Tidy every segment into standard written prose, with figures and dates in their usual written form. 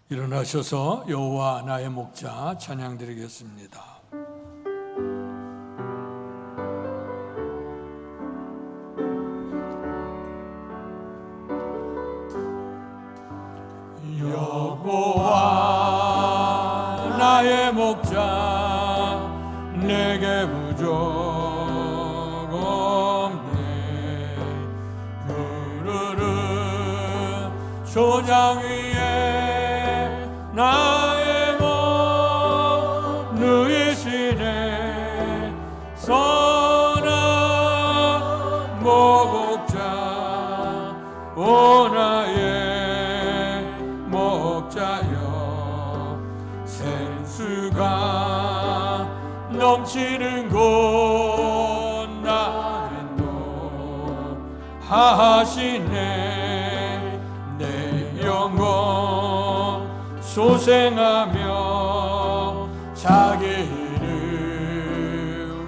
일어나셔서 여호와 나의 목자 찬양 드리겠습니다. 여호와 나의 목자 내게 부족 없네. 푸르른 초장 위에 나의 몸 누이시네. 선한 목자 오 나의 목자여. 생수가 넘치는 곳 나는 노하시네. 내 영혼 소생하며 자기 이름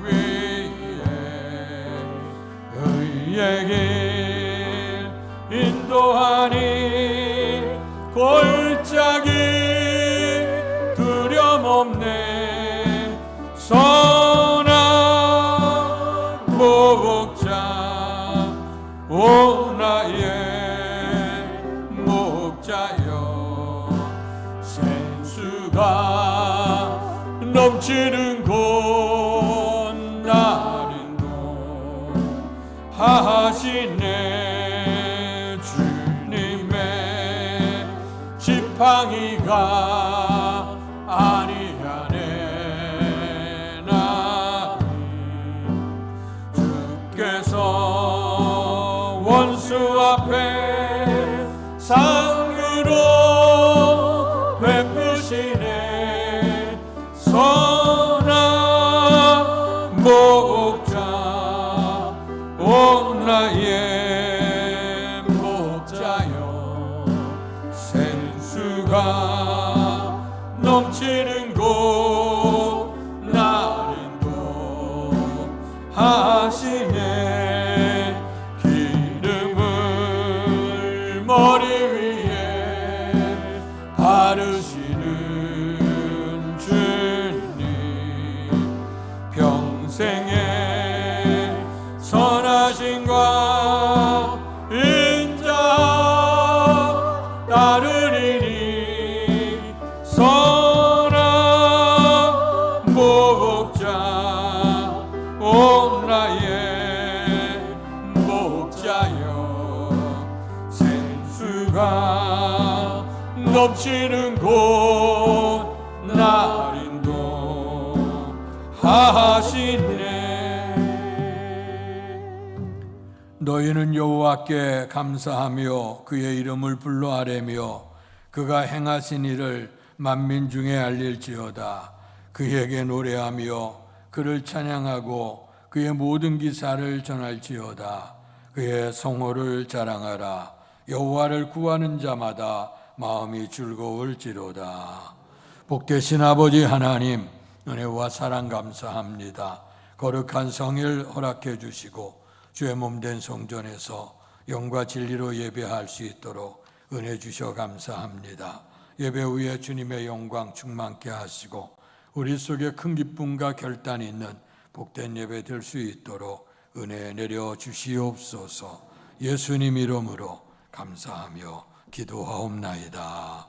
위에 의의 길 인도하니 골짜기 두려움 없네. 선한 목자 오 나의 목자여. 생수가 넘치는 곳 나는 노하시네. 주님의 지팡이가 아니하네. 나니 주께서 원수 앞에 상유로 베푸시네. 선한 목자 오 나의 목자여. 생수가 넘치는 곳 나는 노하시네. 기름을 머리 위에 바르시는 주님. 평생에 선하심과 인자 따르리니. 선한 목자 오 나의 목자여. 생수가 넘치는 곳 나를 노하시네. 너희는 여호와께 감사하며 그의 이름을 불러 아뢰며 그가 행하신 일을 만민 중에 알릴지어다. 그에게 노래하며 그를 찬양하고 그의 모든 기사를 전할지어다. 그의 성호를 자랑하라. 여호와를 구하는 자마다 마음이 즐거울지로다. 복되신 아버지 하나님, 은혜와 사랑 감사합니다. 거룩한 성일 허락해 주시고 주의 몸된 성전에서 영과 진리로 예배할 수 있도록 은혜 주셔 감사합니다. 예배 후에 주님의 영광 충만케 하시고 우리 속에 큰 기쁨과 결단이 있는 복된 예배 될 수 있도록 은혜 내려 주시옵소서. 예수님 이름으로 감사하며 기도하옵나이다.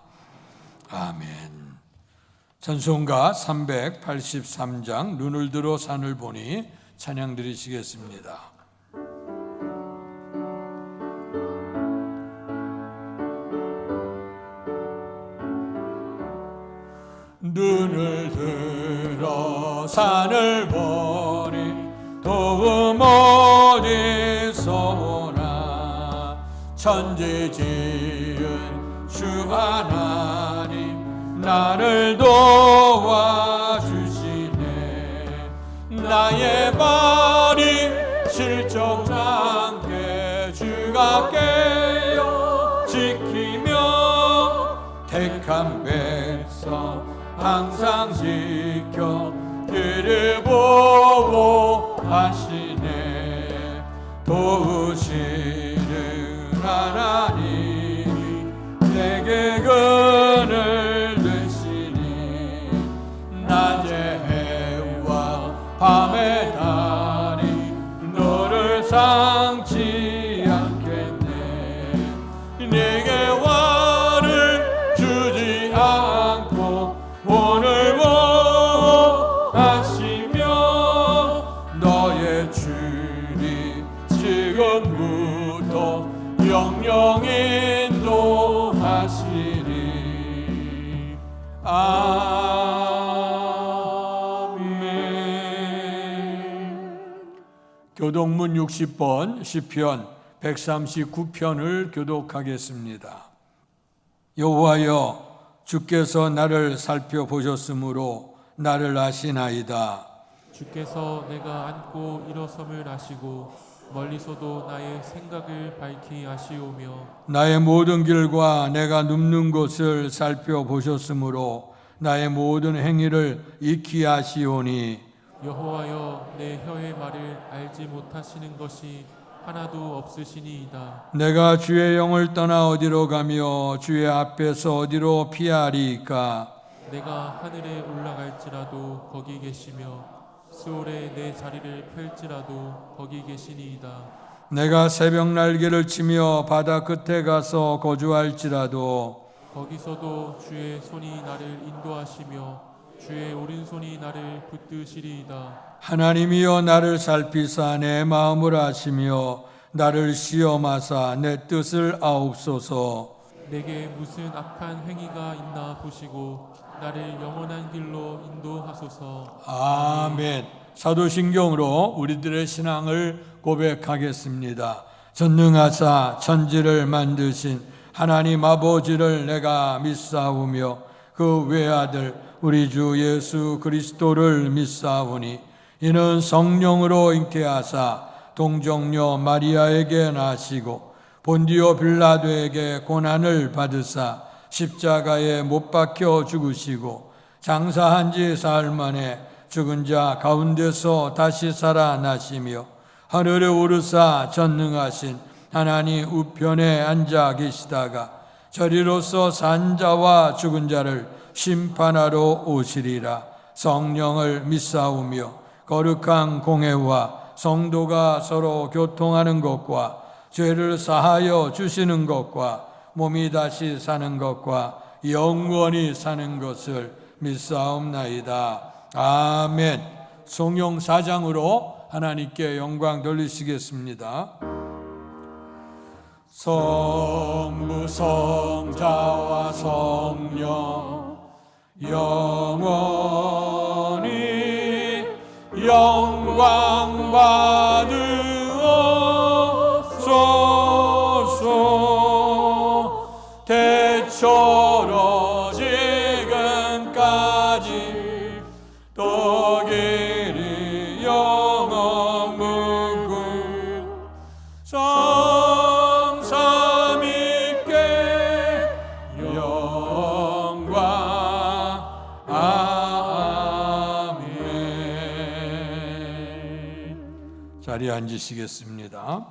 아멘. 찬송가 383장 눈을 들어 산을 보니 찬양 드리시겠습니다. 눈을 들어 산을 보니 도움 어디서 오나. 천지 지은 주 하나님 나를 도와주시네. 나의 발이 실족지 않게 주가 깨어 지키며 택한 백성 항상 지켜 그를 보호하시네. 도우시는 하나님이 내게 그늘 아멘. 교독문 60번 시편 139편을 교독하겠습니다. 여호와여, 주께서 나를 살펴보셨으므로 나를 아시나이다. 주께서 내가 앉고 일어섬을 아시고 멀리서도 나의 생각을 밝히 아시오며 나의 모든 길과 내가 눕는 곳을 살펴보셨으므로 나의 모든 행위를 익히 아시오니 여호와여, 내 혀의 말을 알지 못하시는 것이 하나도 없으시니이다. 내가 주의 영을 떠나 어디로 가며 주의 앞에서 어디로 피하리이까. 내가 하늘에 올라갈지라도 거기 계시며 스올에 내 자리를 펼지라도 거기 계시니이다. 내가 새벽 날개를 치며 바다 끝에 가서 거주할지라도 거기서도 주의 손이 나를 인도하시며 주의 오른손이 나를 붙드시리이다. 하나님이여, 나를 살피사 내 마음을 아시며 나를 시험하사 내 뜻을 아옵소서. 내게 무슨 악한 행위가 있나 보시고 나를 영원한 길로 인도하소서. 아멘. 사도신경으로 우리들의 신앙을 고백하겠습니다. 전능하사 천지를 만드신 하나님 아버지를 내가 믿사오며 그 외아들 우리 주 예수 그리스도를 믿사오니 이는 성령으로 잉태하사 동정녀 마리아에게 나시고 본디오 빌라도에게 고난을 받으사 십자가에 못 박혀 죽으시고 장사한 지 사흘 만에 죽은 자 가운데서 다시 살아나시며 하늘에 오르사 전능하신 하나님 우편에 앉아 계시다가 저리로서 산 자와 죽은 자를 심판하러 오시리라. 성령을 믿사오며 거룩한 공회와 성도가 서로 교통하는 것과 죄를 사하여 주시는 것과 몸이 다시 사는 것과 영원히 사는 것을 믿사옵나이다. 아멘. 성령 4장으로 하나님께 영광 돌리시겠습니다. 성부 성자와 성령 영원히 영광 받으옵소서. 대처로 지금까지 또 길이 영원 무궁 성삼위께 영광. 아멘. 자리에 앉으시겠습니다.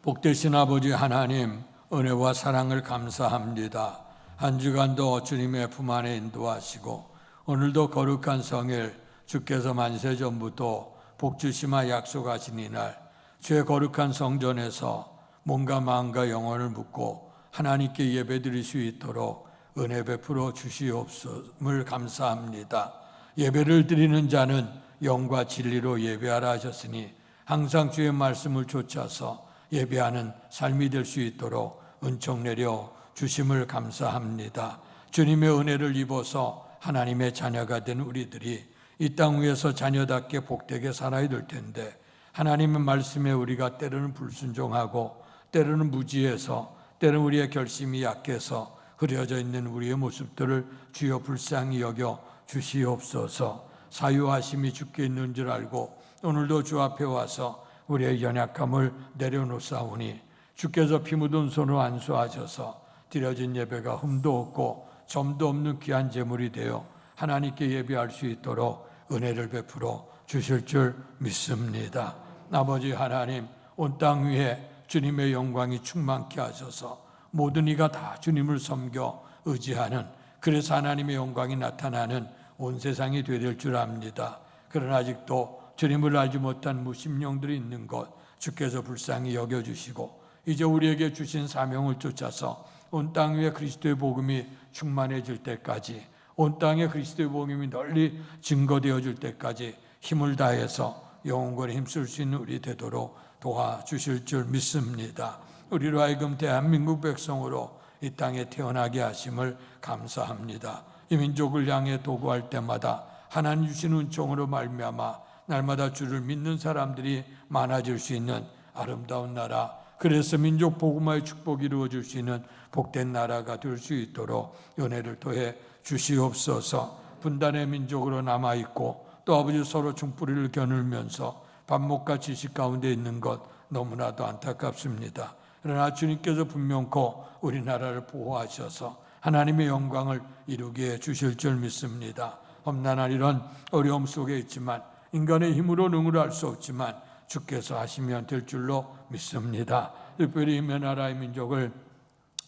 복되신 아버지 하나님, 은혜와 사랑을 감사합니다. 한 주간도 주님의 품 안에 인도하시고 오늘도 거룩한 성일 주께서 만세 전부터 복주심하 약속하신 이날 주의 거룩한 성전에서 몸과 마음과 영혼을 묻고 하나님께 예배드릴 수 있도록 은혜 베풀어 주시옵음을 감사합니다. 예배를 드리는 자는 영과 진리로 예배하라 하셨으니 항상 주의 말씀을 좇아서 예배하는 삶이 될 수 있도록 은총 내려 주심을 감사합니다. 주님의 은혜를 입어서 하나님의 자녀가 된 우리들이 이 땅 위에서 자녀답게 복되게 살아야 될 텐데 하나님의 말씀에 우리가 때로는 불순종하고 때로는 무지해서 때로는 우리의 결심이 약해서 흐려져 있는 우리의 모습들을 주여 불쌍히 여겨 주시옵소서. 사유하심이 주께 있는 줄 알고 오늘도 주 앞에 와서 우리의 연약함을 내려놓사오니 주께서 피 묻은 손으로 안수하셔서 드려진 예배가 흠도 없고 점도 없는 귀한 제물이 되어 하나님께 예배할 수 있도록 은혜를 베풀어 주실 줄 믿습니다. 아버지 하나님, 온 땅 위에 주님의 영광이 충만케 하셔서 모든 이가 다 주님을 섬겨 의지하는, 그래서 하나님의 영광이 나타나는 온 세상이 되될 줄 압니다. 그러나 아직도 주님을 알지 못한 무심령들이 있는 것 주께서 불쌍히 여겨주시고 이제 우리에게 주신 사명을 쫓아서 온 땅 위에 그리스도의 복음이 충만해질 때까지, 온 땅에 그리스도의 복음이 널리 증거되어질 때까지 힘을 다해서 영원히 힘쓸 수 있는 우리 되도록 도와주실 줄 믿습니다. 우리로 하여금 대한민국 백성으로 이 땅에 태어나게 하심을 감사합니다. 이 민족을 향해 도구할 때마다 하나님 주신 은총으로 말미암아 날마다 주를 믿는 사람들이 많아질 수 있는 아름다운 나라, 그래서 민족 복음화의 축복이 이루어질 수 있는 복된 나라가 될 수 있도록 은혜를 더해 주시옵소서. 분단의 민족으로 남아있고 또 아버지 서로 중뿌리를 겨누면서 반목과 지식 가운데 있는 것 너무나도 안타깝습니다. 그러나 주님께서 분명코 우리나라를 보호하셔서 하나님의 영광을 이루게 주실 줄 믿습니다. 험난한 이런 어려움 속에 있지만 인간의 힘으로 능으로 할 수 없지만 주께서 하시면 될 줄로 믿습니다. 특별히 이 나라의 민족을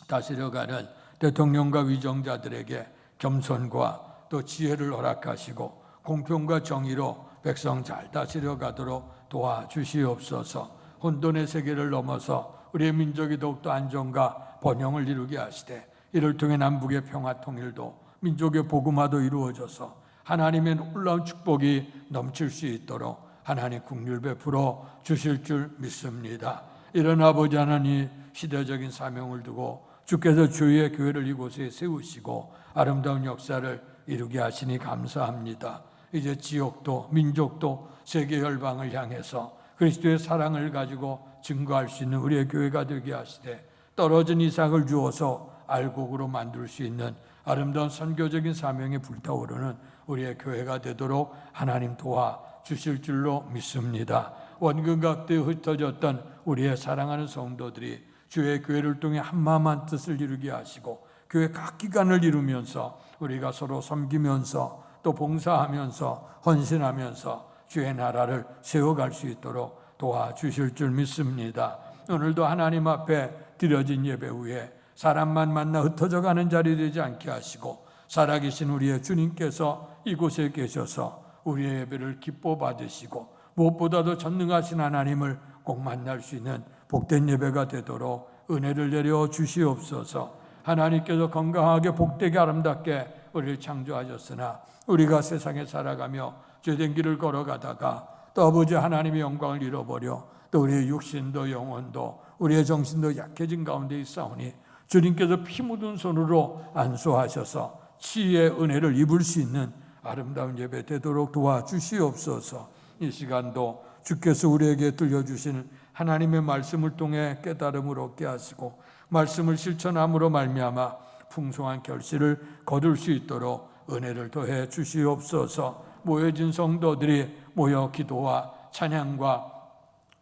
다스려가는 대통령과 위정자들에게 겸손과 또 지혜를 허락하시고 공평과 정의로 백성 잘 다스려가도록 도와주시옵소서. 혼돈의 세계를 넘어서 우리의 민족이 더욱더 안정과 번영을 이루게 하시되 이를 통해 남북의 평화 통일도 민족의 복음화도 이루어져서 하나님의 놀라운 축복이 넘칠 수 있도록 하나님 긍휼 베풀어 주실 줄 믿습니다. 이런 아버지 하나님 시대적인 사명을 두고 주께서 주의 교회를 이곳에 세우시고 아름다운 역사를 이루게 하시니 감사합니다. 이제 지역도 민족도 세계 열방을 향해서 그리스도의 사랑을 가지고 증거할 수 있는 우리의 교회가 되게 하시되 떨어진 이삭을 주어서 알곡으로 만들 수 있는 아름다운 선교적인 사명에 불타오르는 우리의 교회가 되도록 하나님 도와주실 줄로 믿습니다. 원근각대에 흩어졌던 우리의 사랑하는 성도들이 주의 교회를 통해 한마음 한 뜻을 이루게 하시고 교회 각 기관을 이루면서 우리가 서로 섬기면서 또 봉사하면서 헌신하면서 주의 나라를 세워갈 수 있도록 도와주실 줄 믿습니다. 오늘도 하나님 앞에 드려진 예배 후에 사람만 만나 흩어져가는 자리 되지 않게 하시고 살아계신 우리의 주님께서 이곳에 계셔서 우리의 예배를 기뻐 받으시고 무엇보다도 전능하신 하나님을 꼭 만날 수 있는 복된 예배가 되도록 은혜를 내려 주시옵소서. 하나님께서 건강하게 복되게 아름답게 우리를 창조하셨으나 우리가 세상에 살아가며 죄된 길을 걸어가다가 또 아버지 하나님의 영광을 잃어버려 또 우리의 육신도 영혼도 우리의 정신도 약해진 가운데 있사오니 주님께서 피 묻은 손으로 안수하셔서 치유의 은혜를 입을 수 있는 아름다운 예배 되도록 도와주시옵소서. 이 시간도 주께서 우리에게 들려주신 하나님의 말씀을 통해 깨달음을 얻게 하시고 말씀을 실천함으로 말미암아 풍성한 결실을 거둘 수 있도록 은혜를 더해 주시옵소서. 모여진 성도들이 모여 기도와 찬양과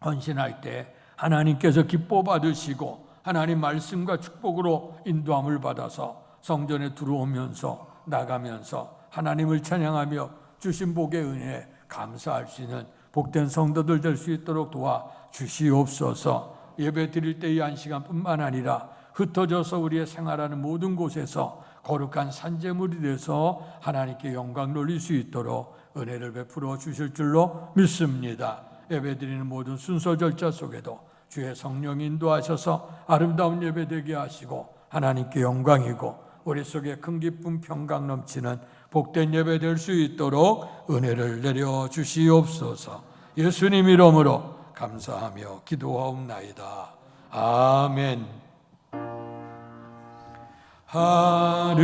헌신할 때 하나님께서 기뻐 받으시고 하나님 말씀과 축복으로 인도함을 받아서 성전에 들어오면서 나가면서 하나님을 찬양하며 주신 복의 은혜에 감사할 수 있는 복된 성도들 될 수 있도록 도와주시옵소서. 예배 드릴 때 이 한 시간뿐만 아니라 흩어져서 우리의 생활하는 모든 곳에서 거룩한 산재물이 돼서 하나님께 영광 돌릴 수 있도록 은혜를 베풀어 주실 줄로 믿습니다. 예배 드리는 모든 순서 절차 속에도 주의 성령이 인도하셔서 아름다운 예배 되게 하시고 하나님께 영광이고 우리 속에 큰 기쁨 평강 넘치는 복된 예배 될 수 있도록 은혜를 내려 주시옵소서. 예수님 이름으로 감사하며 기도하옵나이다. 아멘. 하늘에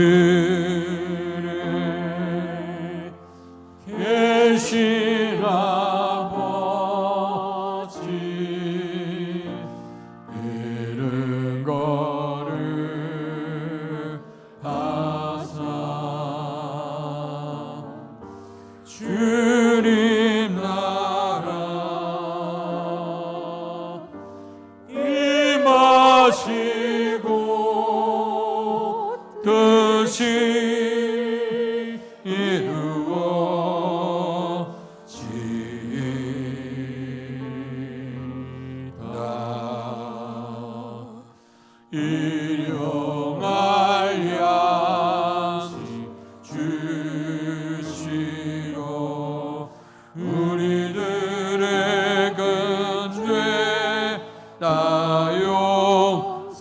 계신 아버지 이름 거룩하사 주님 나라 임하시고 뜻이 이루어지이다. 일용할 양식 주시고 우리들의 근죄 다 용서하옵시고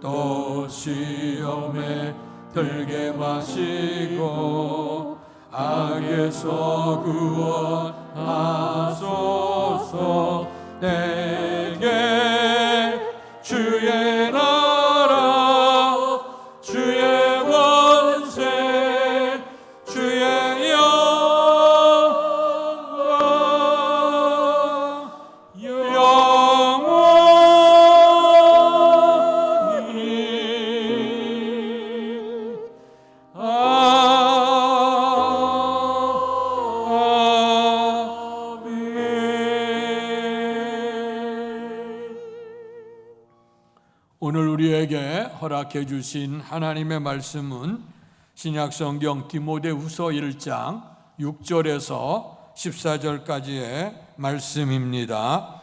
또 시험에 들게 마시고 악에서 구원하소서. 내게 주의 우리에게 허락해 주신 하나님의 말씀은 신약성경 디모데후서 1장 6절에서 14절까지의 말씀입니다.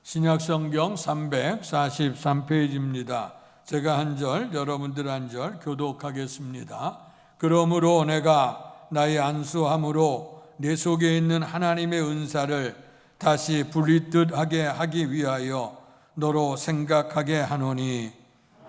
신약성경 343페이지입니다. 제가 한 절, 여러분들 한 절 교독하겠습니다. 그러므로 내가 나의 안수함으로 내 속에 있는 하나님의 은사를 다시 불리듯하게 하기 위하여 너로 생각하게 하노니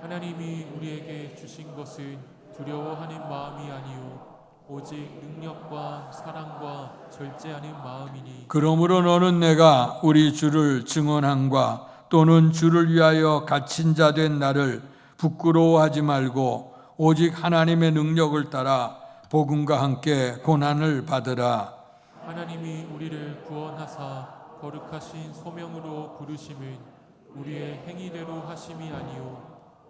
하나님이 우리에게 주신 것은 두려워하는 마음이 아니요 오직 능력과 사랑과 절제하는 마음이니 그러므로 너는 내가 우리 주를 증언함과 또는 주를 위하여 갇힌 자 된 나를 부끄러워하지 말고 오직 하나님의 능력을 따라 복음과 함께 고난을 받으라. 하나님이 우리를 구원하사 거룩하신 소명으로 부르심은 우리의 행위대로 하심이 아니요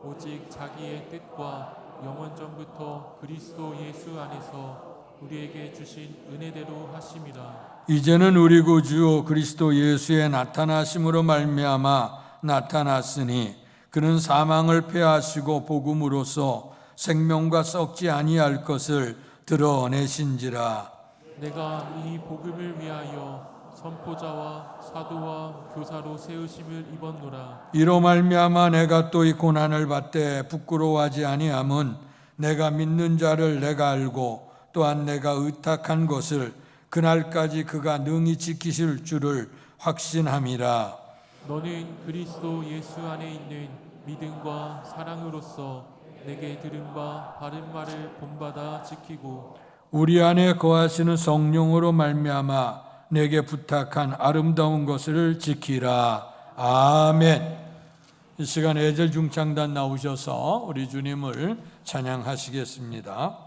오직 자기의 뜻과 영원 전부터 그리스도 예수 안에서 우리에게 주신 은혜대로 하심이라. 이제는 우리 구주 그리스도 예수의 나타나심으로 말미암아 나타났으니 그는 사망을 패하시고 복음으로써 생명과 썩지 아니할 것을 드러내신지라. 내가 이 복음을 위하여 선포자와 사도와 교사로 세우심을 입었노라. 이로 말미암아 내가 또 이 고난을 받되 부끄러워하지 아니함은 내가 믿는 자를 내가 알고 또한 내가 의탁한 것을 그날까지 그가 능히 지키실 줄을 확신함이라. 너는 그리스도 예수 안에 있는 믿음과 사랑으로서 내게 들은 바 바른 말을 본받아 지키고 우리 안에 거하시는 성령으로 말미암아 내게 부탁한 아름다운 것을 지키라. 아멘. 이 시간 애절 중창단 나오셔서 우리 주님을 찬양하시겠습니다.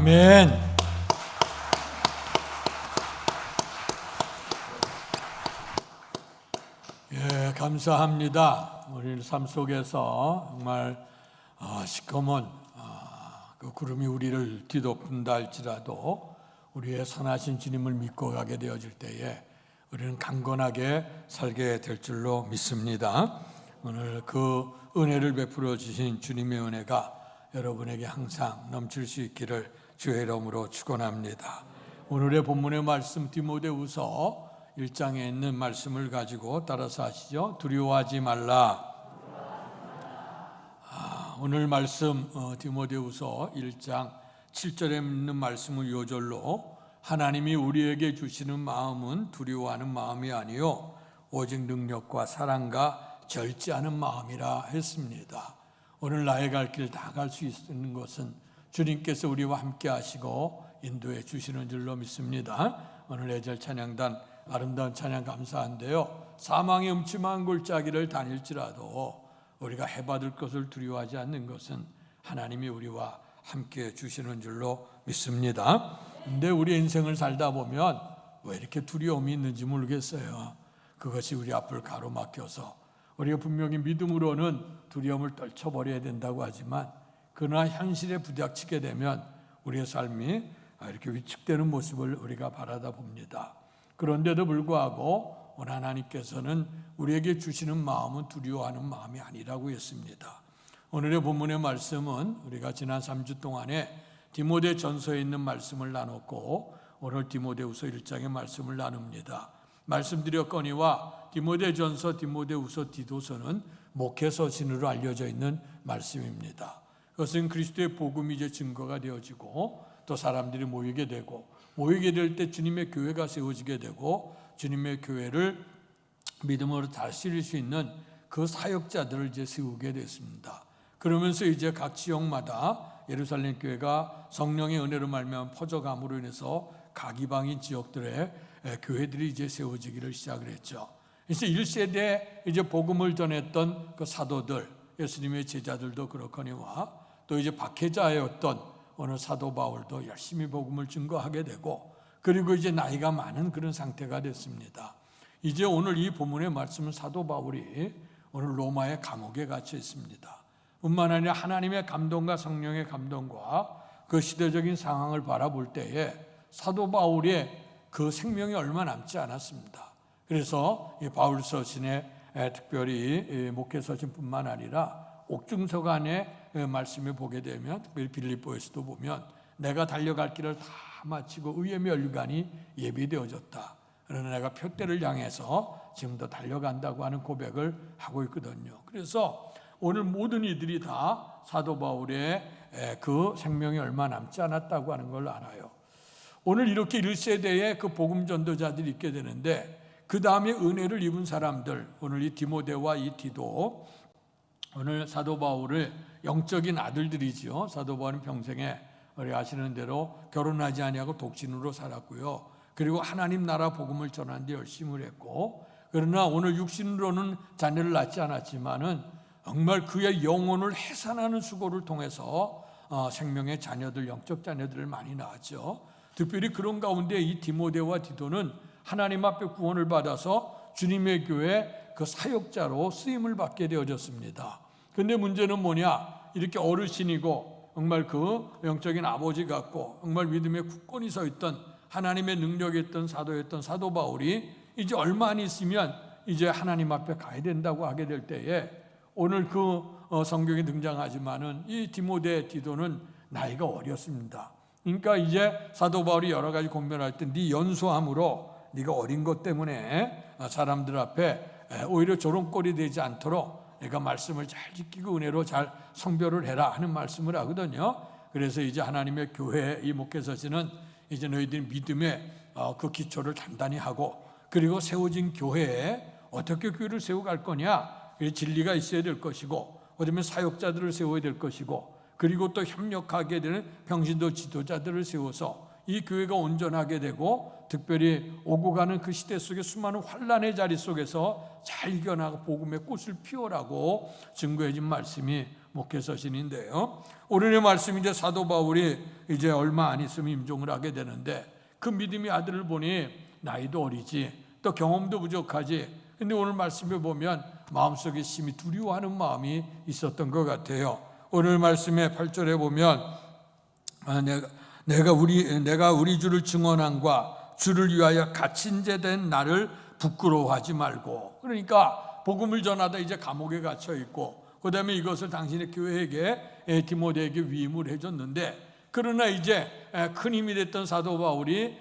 아멘. 예, 감사합니다. 우리 삶 속에서 정말 시커먼 그 구름이 우리를 뒤덮는다 할지라도 우리의 선하신 주님을 믿고 가게 되어질 때에 우리는 강건하게 살게 될 줄로 믿습니다. 오늘 그 은혜를 베풀어 주신 주님의 은혜가 여러분에게 항상 넘칠 수 있기를 주의 이름으로 축원합니다. 오늘의 본문의 말씀 디모데후서 1장에 있는 말씀을 가지고 따라서 하시죠. 두려워하지 말라. 오늘 말씀 디모데후서 1장 7절에 있는 말씀을 요절로 하나님이 우리에게 주시는 마음은 두려워하는 마음이 아니요 오직 능력과 사랑과 절제하는 마음이라 했습니다. 오늘 나의 갈 길 다 갈 수 있는 것은 주님께서 우리와 함께 하시고 인도해 주시는 줄로 믿습니다. 오늘 예절 찬양단 아름다운 찬양 감사한데요, 사망의 음침한 골짜기를 다닐지라도 우리가 해받을 것을 두려워하지 않는 것은 하나님이 우리와 함께 주시는 줄로 믿습니다. 근데 우리 인생을 살다 보면 왜 이렇게 두려움이 있는지 모르겠어요. 그것이 우리 앞을 가로막혀서 우리가 분명히 믿음으로는 두려움을 떨쳐버려야 된다고 하지만 그러나 현실에 부닥치게 되면 우리의 삶이 이렇게 위축되는 모습을 우리가 바라다 봅니다. 그런데도 불구하고 오늘 하나님께서는 우리에게 주시는 마음은 두려워하는 마음이 아니라고 했습니다. 오늘의 본문의 말씀은 우리가 지난 3주 동안에 디모데 전서에 있는 말씀을 나눴고 오늘 디모데후서 1장의 말씀을 나눕니다. 말씀드렸거니와 디모데 전서, 디모데후서, 디도서는 목회서신으로 알려져 있는 말씀입니다. 그것은 그리스도의 복음이 이제 증거가 되어지고 또 사람들이 모이게 되고 모이게 될 때 주님의 교회가 세워지게 되고 주님의 교회를 믿음으로 다스릴 수 있는 그 사역자들을 이제 세우게 됐습니다. 그러면서 이제 각 지역마다 예루살렘 교회가 성령의 은혜로 말미암아 퍼져감으로 인해서 각 이방인 지역들의 교회들이 이제 세워지기를 시작을 했죠. 그래서 1세대 이제 복음을 전했던 그 사도들, 예수님의 제자들도 그렇거니와 또 이제 박해자였던 어느 사도 바울도 열심히 복음을 증거하게 되고 그리고 이제 나이가 많은 그런 상태가 됐습니다. 이제 오늘 이 본문의 말씀은 사도 바울이 오늘 로마의 감옥에 갇혀 있습니다. 뿐만 아니라 하나님의 감동과 성령의 감동과 그 시대적인 상황을 바라볼 때에 사도 바울의 그 생명이 얼마 남지 않았습니다. 그래서 이 바울서신에 특별히 목회서신뿐만 아니라 옥중서간의 말씀을 보게 되면 특별히 빌립보에서도 보면 내가 달려갈 길을 다 마치고 의의 멸류관이 예비되어졌다. 그러나 내가 표대를 향해서 지금도 달려간다고 하는 고백을 하고 있거든요. 그래서 오늘 모든 이들이 다 사도 바울의 그 생명이 얼마 남지 않았다고 하는 걸 알아요. 오늘 이렇게 1세대의 그 복음 전도자들이 있게 되는데 그 다음에 은혜를 입은 사람들, 오늘 이 디모데와 이 디도, 오늘 사도 바울의 영적인 아들들이지요. 사도 바울은 평생에 우리 아시는 대로 결혼하지 아니하고 독신으로 살았고요. 그리고 하나님 나라 복음을 전하는 데 열심을 했고, 그러나 오늘 육신으로는 자녀를 낳지 않았지만은 정말 그의 영혼을 해산하는 수고를 통해서 생명의 자녀들, 영적 자녀들을 많이 낳았죠. 특별히 그런 가운데 이 디모데와 디도는 하나님 앞에 구원을 받아서 주님의 교회 그 사역자로 쓰임을 받게 되어졌습니다. 그런데 문제는 뭐냐? 이렇게 어르신이고 정말 그 영적인 아버지 같고 정말 믿음의 굳건히 서 있던 하나님의 능력이 있던 사도였던 사도 바울이 이제 얼마 안 있으면 이제 하나님 앞에 가야 된다고 하게 될 때에 오늘 그 성경에 등장하지만은 이 디모데 디도는 나이가 어렸습니다. 그러니까 이제 사도 바울이 여러 가지 공변할 때 네 연소함으로 네가 어린 것 때문에 사람들 앞에 오히려 조롱거리 되지 않도록 내가 말씀을 잘 지키고 은혜로 잘 성별을 해라 하는 말씀을 하거든요. 그래서 이제 하나님의 교회 이 목회서신은 이제 너희들이 믿음의 그 기초를 단단히 하고 그리고 세워진 교회에 어떻게 교회를 세워갈 거냐, 진리가 있어야 될 것이고 그다음에 사역자들을 세워야 될 것이고 그리고 또 협력하게 되는 평신도 지도자들을 세워서 이 교회가 온전하게 되고 특별히 오고 가는 그 시대 속에 수많은 환난의 자리 속에서 잘 이겨나가 복음의 꽃을 피워라고 증거해 준 말씀이 목회서신인데요. 오늘의 말씀이 이제 사도 바울이 이제 얼마 안 있으면 임종을 하게 되는데 그 믿음의 아들을 보니 나이도 어리지 또 경험도 부족하지. 근데 오늘 말씀에 보면 마음속에 심히 두려워하는 마음이 있었던 것 같아요. 오늘 말씀의 8절에 보면 내가 우리 주를 증언함과 주를 위하여 갇힌 자 된 나를 부끄러워하지 말고. 그러니까 복음을 전하다 이제 감옥에 갇혀 있고, 그다음에 이것을 당신의 교회에게 디모데에게 위임을 해줬는데, 그러나 이제 큰 힘이 됐던 사도 바울이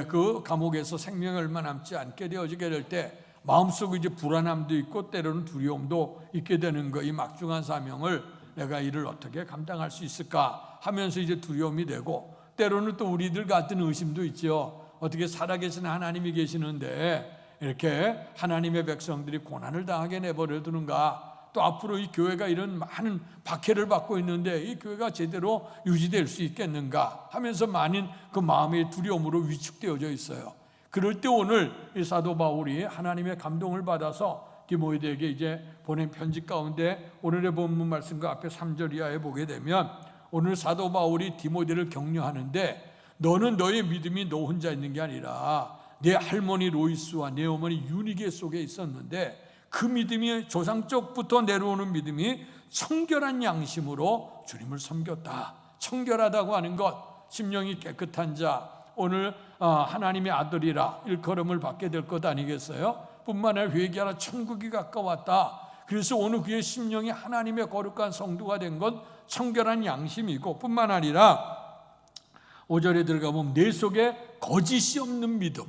그 감옥에서 생명이 얼마 남지 않게 되어지게 될 때 마음속에 이제 불안함도 있고 때로는 두려움도 있게 되는 거. 이 막중한 사명을 내가 이를 어떻게 감당할 수 있을까 하면서 이제 두려움이 되고, 때로는 또 우리들 같은 의심도 있죠. 어떻게 살아계신 하나님이 계시는데 이렇게 하나님의 백성들이 고난을 당하게 내버려 두는가, 또 앞으로 이 교회가 이런 많은 박해를 받고 있는데 이 교회가 제대로 유지될 수 있겠는가 하면서 많은 그 마음의 두려움으로 위축되어져 있어요. 그럴 때 오늘 이 사도 바울이 하나님의 감동을 받아서 디모데에게 이제 보낸 편지 가운데 오늘의 본문 말씀과 앞에 3절 이하에 보게 되면, 오늘 사도 바울이 디모데를 격려하는데, 너는 너의 믿음이 너 혼자 있는 게 아니라 내 할머니 로이스와 내 어머니 유니게 속에 있었는데, 그 믿음이 조상적부터 내려오는 믿음이 청결한 양심으로 주님을 섬겼다. 청결하다고 하는 것, 심령이 깨끗한 자, 오늘 하나님의 아들이라 일컬음을 받게 될 것 아니겠어요? 뿐만 아니라 회개하라, 천국이 가까웠다. 그래서 오늘 그의 심령이 하나님의 거룩한 성도가 된 건 청결한 양심이고, 뿐만 아니라 5절에 들어가보면 내 속에 거짓이 없는 믿음.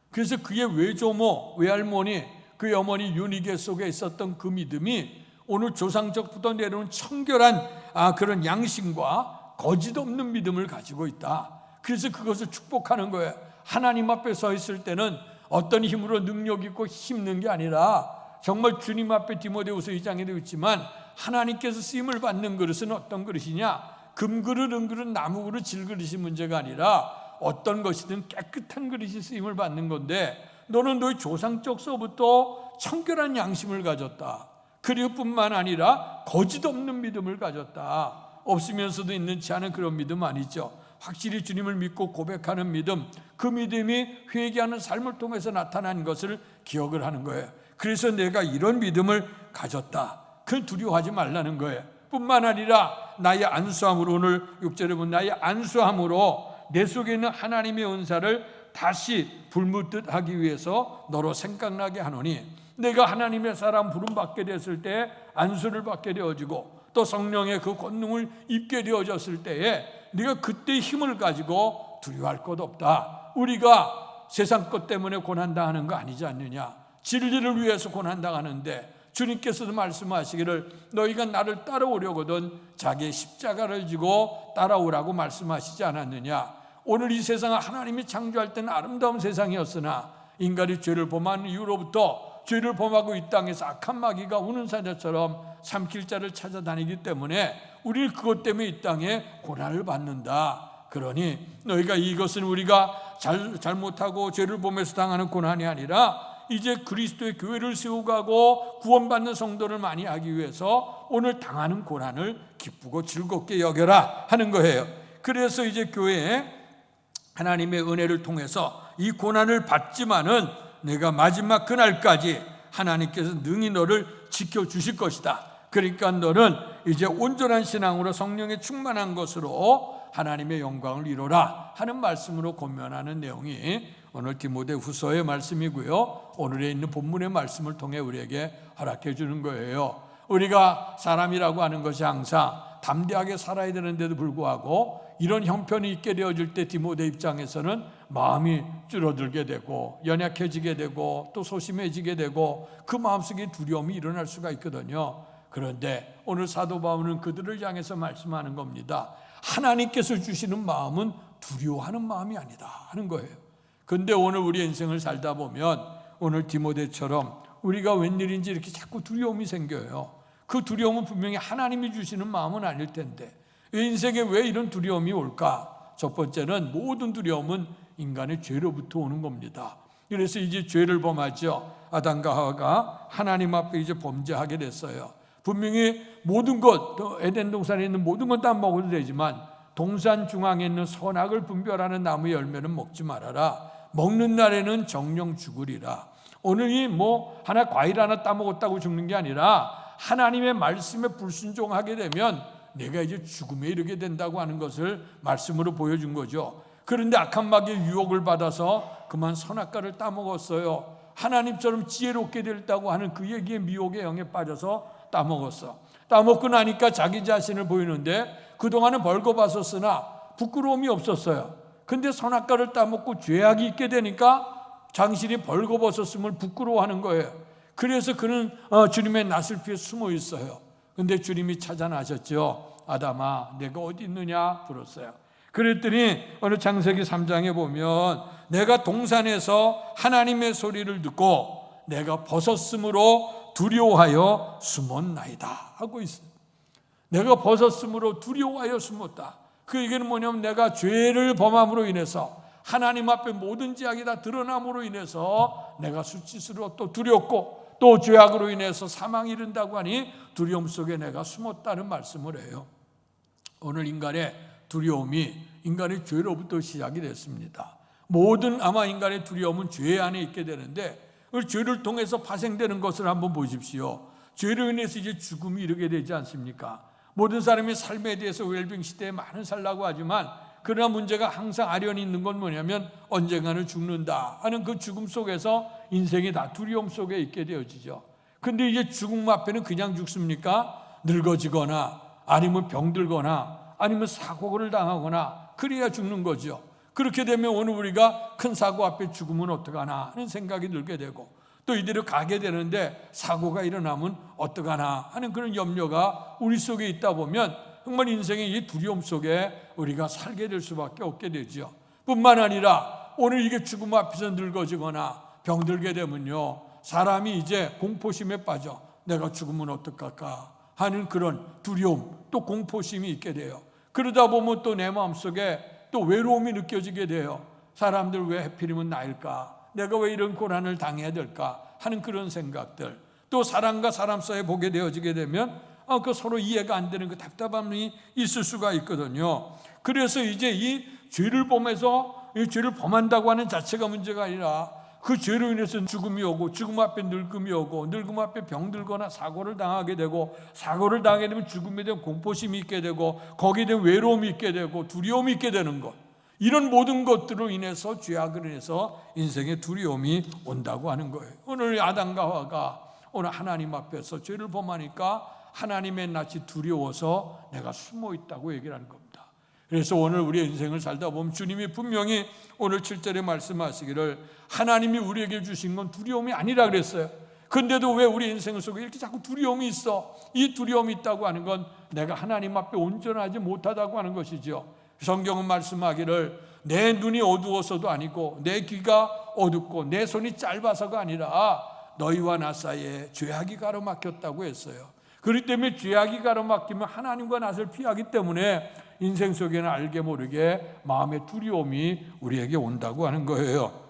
그래서 그의 외조모, 외할머니, 그의 어머니 유니게 속에 있었던 그 믿음이 오늘 조상적부터 내려온 청결한 그런 양심과 거짓 없는 믿음을 가지고 있다. 그래서 그것을 축복하는 거예요. 하나님 앞에 서 있을 때는 어떤 힘으로 능력 있고 힘는 게 아니라, 정말 주님 앞에 디모데후서 2장에 되어 있지만 하나님께서 쓰임을 받는 그릇은 어떤 그릇이냐, 금그릇, 은그릇, 나무그릇, 질그릇이 문제가 아니라 어떤 것이든 깨끗한 그릇이 쓰임을 받는 건데, 너는 너의 조상적서부터 청결한 양심을 가졌다. 그리고 뿐만 아니라 거짓 없는 믿음을 가졌다. 없으면서도 있는지 않은 그런 믿음 아니죠. 확실히 주님을 믿고 고백하는 믿음, 그 믿음이 회개하는 삶을 통해서 나타난 것을 기억을 하는 거예요. 그래서 내가 이런 믿음을 가졌다. 그걸 두려워하지 말라는 거예요. 뿐만 아니라 나의 안수함으로, 오늘 6절에 보면 나의 안수함으로 내 속에 있는 하나님의 은사를 다시 불묻듯 하기 위해서 너로 생각나게 하노니, 내가 하나님의 사람 부름받게 됐을 때 안수를 받게 되어지고 또 성령의 그 권능을 입게 되어졌을 때에 네가 그때 힘을 가지고 두려워할 것 없다. 우리가 세상 것 때문에 고난당하는 거 아니지 않느냐. 진리를 위해서 고난당하는데 주님께서도 말씀하시기를 너희가 나를 따라오려거든 자기의 십자가를 지고 따라오라고 말씀하시지 않았느냐. 오늘 이 세상은 하나님이 창조할 때는 아름다운 세상이었으나 인간이 죄를 범한 이후로부터 죄를 범하고 이 땅에서 악한 마귀가 우는 사자처럼 삼킬 자를 찾아다니기 때문에 우리는 그것 때문에 이 땅에 고난을 받는다. 그러니 너희가 이것은 우리가 잘못하고 죄를 범해서 당하는 고난이 아니라 이제 그리스도의 교회를 세우고 구원받는 성도를 많이 하기 위해서 오늘 당하는 고난을 기쁘고 즐겁게 여겨라 하는 거예요. 그래서 이제 교회에 하나님의 은혜를 통해서 이 고난을 받지만은 내가 마지막 그날까지 하나님께서 능히 너를 지켜주실 것이다. 그러니까 너는 이제 온전한 신앙으로 성령에 충만한 것으로 하나님의 영광을 이루라 하는 말씀으로 권면하는 내용이 오늘 디모데 후서의 말씀이고요, 오늘에 있는 본문의 말씀을 통해 우리에게 허락해 주는 거예요. 우리가 사람이라고 하는 것이 항상 담대하게 살아야 되는데도 불구하고 이런 형편이 있게 되어질 때 디모데 입장에서는 마음이 줄어들게 되고 연약해지게 되고 또 소심해지게 되고 그 마음속에 두려움이 일어날 수가 있거든요. 그런데 오늘 사도 바울은 그들을 향해서 말씀하는 겁니다. 하나님께서 주시는 마음은 두려워하는 마음이 아니다 하는 거예요. 그런데 오늘 우리 인생을 살다 보면 오늘 디모데처럼 우리가 웬일인지 이렇게 자꾸 두려움이 생겨요. 그 두려움은 분명히 하나님이 주시는 마음은 아닐 텐데 인생에 왜 이런 두려움이 올까? 첫 번째는 모든 두려움은 인간의 죄로부터 오는 겁니다. 그래서 이제 죄를 범하죠. 아담과 하와가 하나님 앞에 이제 범죄하게 됐어요. 분명히 모든 것, 에덴 동산에 있는 모든 건 다 먹어도 되지만 동산 중앙에 있는 선악을 분별하는 나무의 열매는 먹지 말아라. 먹는 날에는 정령 죽으리라. 오늘 하나 과일 하나 따먹었다고 죽는 게 아니라 하나님의 말씀에 불순종하게 되면 내가 이제 죽음에 이르게 된다고 하는 것을 말씀으로 보여준 거죠. 그런데 악한 마귀의 유혹을 받아서 그만 선악과를 따먹었어요. 하나님처럼 지혜롭게 됐다고 하는 그 얘기에 미혹의 영에 빠져서 따먹었어. 따먹고 나니까 자기 자신을 보이는데 그동안은 벌거벗었으나 부끄러움이 없었어요. 근데 선악과를 따먹고 죄악이 있게 되니까 당신이 벌거벗었음을 부끄러워하는 거예요. 그래서 그는 주님의 낯을 피해 숨어 있어요. 근데 주님이 찾아 나셨죠. 아담아, 내가 어디 있느냐 물었어요. 그랬더니 어느 창세기 3장에 보면 내가 동산에서 하나님의 소리를 듣고 내가 벗었으므로 두려워하여 숨었나이다 하고 있어요. 내가 벗었으므로 두려워하여 숨었다. 그 얘기는 뭐냐면 내가 죄를 범함으로 인해서 하나님 앞에 모든 죄악이 다 드러남으로 인해서 내가 수치스러워 또 두렵고 또 죄악으로 인해서 사망이 이른다고 하니 두려움 속에 내가 숨었다는 말씀을 해요. 오늘 인간의 두려움이 인간의 죄로부터 시작이 됐습니다. 모든 아마 인간의 두려움은 죄 안에 있게 되는데 그 죄를 통해서 파생되는 것을 한번 보십시오. 죄로 인해서 이제 죽음이 이르게 되지 않습니까? 모든 사람이 삶에 대해서 웰빙 시대에 많은 살라고 하지만 그러나 문제가 항상 아련히 있는 건 뭐냐면 언젠가는 죽는다 하는 그 죽음 속에서 인생이 다 두려움 속에 있게 되어지죠. 근데 이제 죽음 앞에는 그냥 죽습니까? 늙어지거나 아니면 병들거나 아니면 사고를 당하거나 그래야 죽는 거죠. 그렇게 되면 오늘 우리가 큰 사고 앞에 죽으면 어떡하나 하는 생각이 들게 되고 또 이대로 가게 되는데 사고가 일어나면 어떡하나 하는 그런 염려가 우리 속에 있다 보면 정말 인생의 이 두려움 속에 우리가 살게 될 수밖에 없게 되죠. 뿐만 아니라 오늘 이게 죽음 앞에서 늙어지거나 병들게 되면요, 사람이 이제 공포심에 빠져 내가 죽으면 어떡할까 하는 그런 두려움 또 공포심이 있게 돼요. 그러다 보면 또 내 마음속에 또 외로움이 느껴지게 돼요. 사람들 왜 하필이면 나일까? 내가 왜 이런 고난을 당해야 될까? 하는 그런 생각들. 또 사람과 사람 사이에 보게 되어지게 되면 그 서로 이해가 안 되는 그 답답함이 있을 수가 있거든요. 그래서 이제 이 죄를 범해서 이 죄를 범한다고 하는 자체가 문제가 아니라 그 죄로 인해서 죽음이 오고 죽음 앞에 늙음이 오고 늙음 앞에 병들거나 사고를 당하게 되고 사고를 당하게 되면 죽음에 대한 공포심이 있게 되고 거기에 대한 외로움이 있게 되고 두려움이 있게 되는 것, 이런 모든 것들로 인해서 죄악으로 인해서 인생의 두려움이 온다고 하는 거예요. 오늘 아담과 하와가 오늘 하나님 앞에서 죄를 범하니까 하나님의 낯이 두려워서 내가 숨어 있다고 얘기를 하는 겁니다. 그래서 오늘 우리의 인생을 살다 보면 주님이 분명히 오늘 7절에 말씀하시기를 하나님이 우리에게 주신 건 두려움이 아니라 그랬어요. 근데도 왜 우리 인생 속에 이렇게 자꾸 두려움이 있어? 이 두려움이 있다고 하는 건 내가 하나님 앞에 온전하지 못하다고 하는 것이죠. 성경은 말씀하기를 내 눈이 어두워서도 아니고 내 귀가 어둡고 내 손이 짧아서가 아니라 너희와 나 사이에 죄악이 가로막혔다고 했어요. 그렇기 때문에 죄악이 가로막히면 하나님과 낯을 피하기 때문에 인생 속에는 알게 모르게 마음의 두려움이 우리에게 온다고 하는 거예요.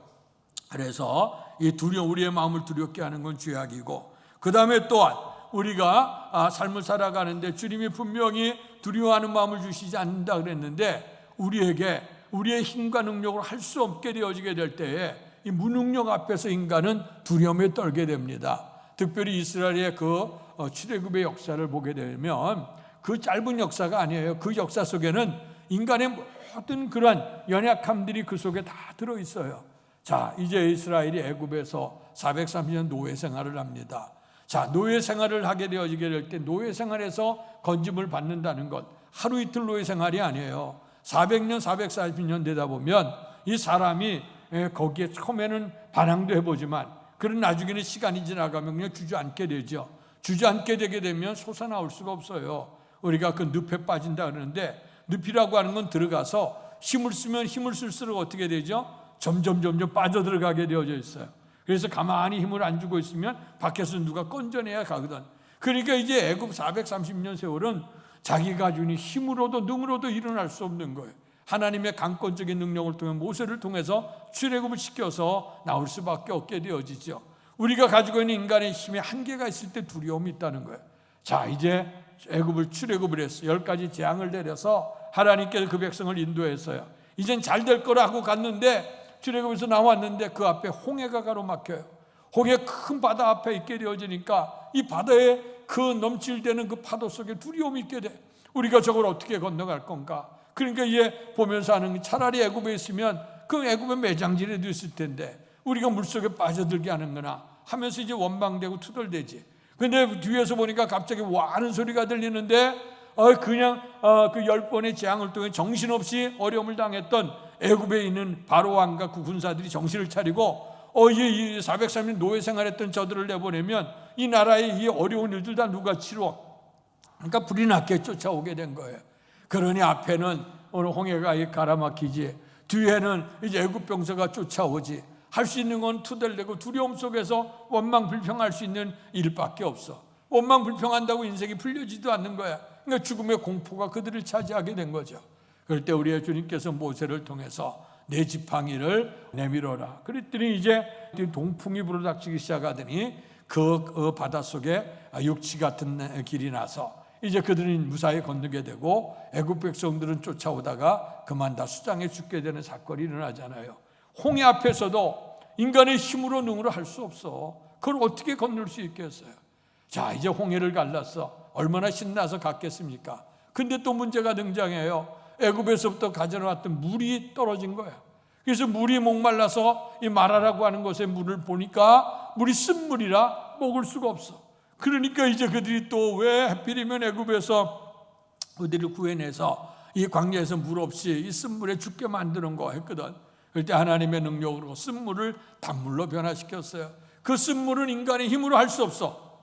그래서 이 두려움, 우리의 마음을 두렵게 하는 건 죄악이고, 그 다음에 또한 우리가 삶을 살아가는데 주님이 분명히 두려워하는 마음을 주시지 않는다 그랬는데 우리에게 우리의 힘과 능력으로 할 수 없게 되어지게 될 때에 이 무능력 앞에서 인간은 두려움에 떨게 됩니다. 특별히 이스라엘의 그 출애굽의 역사를 보게 되면 그 짧은 역사가 아니에요. 그 역사 속에는 인간의 모든 그러한 연약함들이 그 속에 다 들어있어요. 자, 이제 이스라엘이 애굽에서 430년 노예 생활을 합니다. 자, 노예 생활을 하게 되어지게 될 때 노예 생활에서 건짐을 받는다는 것 하루 이틀 노예 생활이 아니에요. 400년 440년 되다 보면 이 사람이 거기에 처음에는 반항도 해보지만 그런 나중에는 시간이 지나가면 그냥 주저앉게 되죠. 주저앉게 되게 되면 솟아나올 수가 없어요. 우리가 그 늪에 빠진다 그러는데 늪이라고 하는 건 들어가서 힘을 쓰면 힘을 쓸수록 어떻게 되죠? 점점 빠져들어가게 되어져 있어요. 그래서 가만히 힘을 안 주고 있으면 밖에서 누가 건져내야 가거든. 그러니까 이제 애굽 430년 세월은 자기가 가진 힘으로도 능으로도 일어날 수 없는 거예요. 하나님의 강권적인 능력을 통해 모세를 통해서 출애굽을 시켜서 나올 수밖에 없게 되어지죠. 우리가 가지고 있는 인간의 힘에 한계가 있을 때 두려움이 있다는 거예요. 자, 이제 애굽을 출애굽을 했어요. 10가지 재앙을 내려서 하나님께서 그 백성을 인도했어요. 이젠 잘 될 거라 하고 갔는데 출애굽에서 나왔는데 그 앞에 홍해가 가로막혀요. 홍해 큰 바다 앞에 있게 되어지니까 이 바다에 그 넘칠대는 그 파도 속에 두려움이 있게 돼. 우리가 저걸 어떻게 건너갈 건가? 그러니까 이제 보면서 하는 게 차라리 애굽에 있으면 그 애굽의 매장지에도 있을 텐데 우리가 물속에 빠져들게 하는 거나 하면서 이제 원망되고 투덜대지. 근데 뒤에서 보니까 갑자기 와 하는 소리가 들리는데 그냥 그 10번의 재앙을 통해 정신없이 어려움을 당했던 애굽에 있는 바로 왕과 그 군사들이 정신을 차리고 이 403년 노예 생활했던 저들을 내보내면 이 나라의 이 어려운 일들 다 누가 치러? 그러니까 불이 났게 쫓아오게 된 거예요. 그러니 앞에는 오늘 홍해가 가라막히지, 뒤에는 이제 애굽 병사가 쫓아오지. 할 수 있는 건 투덜대고 두려움 속에서 원망 불평할 수 있는 일밖에 없어. 원망 불평한다고 인생이 풀려지도 않는 거야. 그러니까 죽음의 공포가 그들을 차지하게 된 거죠. 그럴 때 우리의 주님께서 모세를 통해서 내 지팡이를 내밀어라. 그랬더니 이제 동풍이 불어닥치기 시작하더니 그 바닷속에 육지 같은 길이 나서 이제 그들은 무사히 건너게 되고 애굽 백성들은 쫓아오다가 그만 다 수장에 죽게 되는 사건이 일어나잖아요. 홍해 앞에서도 인간의 힘으로 능으로 할 수 없어. 그걸 어떻게 건널 수 있겠어요? 자, 이제 홍해를 갈랐어. 얼마나 신나서 갔겠습니까? 근데 또 문제가 등장해요. 애굽에서부터 가져왔던 물이 떨어진 거야. 그래서 물이 목말라서 이 마라라고 하는 곳에 물을 보니까 물이 쓴물이라 먹을 수가 없어. 그러니까 이제 그들이 또 왜 하필이면 애굽에서 그들을 구해내서 이 광야에서 물 없이 이 쓴물에 죽게 만드는 거 했거든. 그럴 때 하나님의 능력으로 쓴물을 단물로 변화시켰어요. 그 쓴물은 인간의 힘으로 할 수 없어.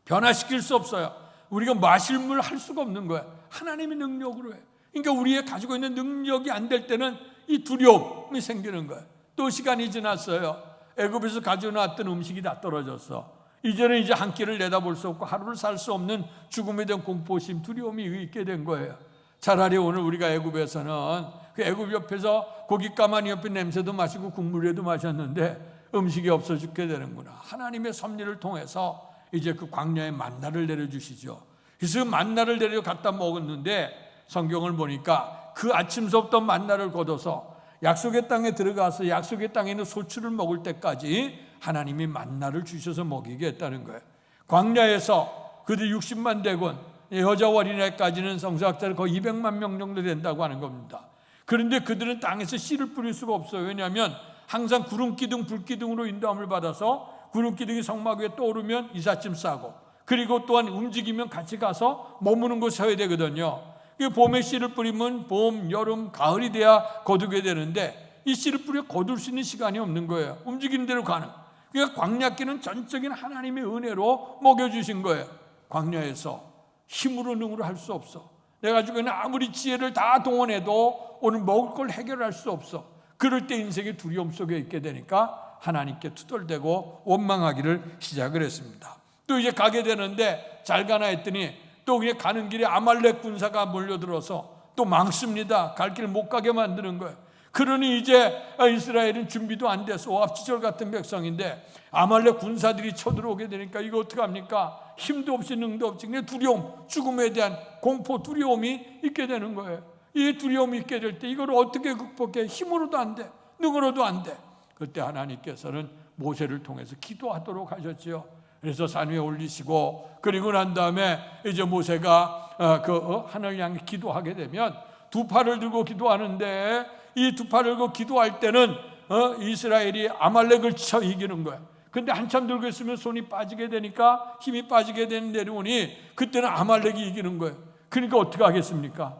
변화시킬 수 없어요. 우리가 마실 물 할 수가 없는 거야. 하나님의 능력으로 해. 그러니까 우리의 가지고 있는 능력이 안 될 때는 이 두려움이 생기는 거야. 또 시간이 지났어요. 애굽에서 가져놨던 음식이 다 떨어졌어. 이제는 이제 한 끼를 내다볼 수 없고 하루를 살 수 없는 죽음에 대한 공포심, 두려움이 있게 된 거예요. 차라리 오늘 우리가 애굽에서는 그 애굽 옆에서 고기 가마니 옆에 냄새도 마시고 국물에도 마셨는데 음식이 없어 죽게 되는구나. 하나님의 섭리를 통해서 이제 그 광야에 만나를 내려주시죠. 그래서 그 만나를 내려 갖다 먹었는데 성경을 보니까 그 아침서부터 만나를 거둬서 약속의 땅에 들어가서 약속의 땅에 있는 소출을 먹을 때까지 하나님이 만나를 주셔서 먹이게 했다는 거예요. 광야에서 그들 60만 대군, 여자와 어린애까지는 성서학자는 거의 200만 명 정도 된다고 하는 겁니다. 그런데 그들은 땅에서 씨를 뿌릴 수가 없어요. 왜냐하면 항상 구름기둥, 불기둥으로 인도함을 받아서 구름기둥이 성막 위에 떠오르면 이삿짐 싸고, 그리고 또한 움직이면 같이 가서 머무는 곳에 서야 되거든요. 봄에 씨를 뿌리면 봄, 여름, 가을이 돼야 거두게 되는데 이 씨를 뿌려 거둘 수 있는 시간이 없는 거예요. 움직이는 대로 가는. 그러니까 광야길은 전적인 하나님의 은혜로 먹여주신 거예요. 광야에서 힘으로 능으로 할 수 없어. 내가 가지고 있는 아무리 지혜를 다 동원해도 오늘 먹을 걸 해결할 수 없어. 그럴 때 인생의 두려움 속에 있게 되니까 하나님께 투덜대고 원망하기를 시작을 했습니다. 또 이제 가게 되는데 잘 가나 했더니 또 그냥 가는 길에 아말렉 군사가 몰려들어서 또 망습니다. 갈 길 못 가게 만드는 거예요. 그러니 이제 이스라엘은 준비도 안 돼서 오합지졸 같은 백성인데 아말렉 군사들이 쳐들어오게 되니까 이거 어떡합니까? 힘도 없이 능도 없이 그냥 두려움, 죽음에 대한 공포, 두려움이 있게 되는 거예요. 이 두려움이 있게 될 때 이걸 어떻게 극복해? 힘으로도 안 돼, 능으로도 안 돼. 그때 하나님께서는 모세를 통해서 기도하도록 하셨지요. 그래서 산 위에 올리시고, 그리고 난 다음에 이제 모세가 하늘 향해 기도하게 되면 두 팔을 들고 기도하는데 이 두 팔을 들고 기도할 때는 이스라엘이 아말렉을 쳐 이기는 거야. 근데 한참 들고 있으면 손이 빠지게 되니까 힘이 빠지게 되는 내려오니 그때는 아말렉이 이기는 거예요. 그러니까 어떻게 하겠습니까?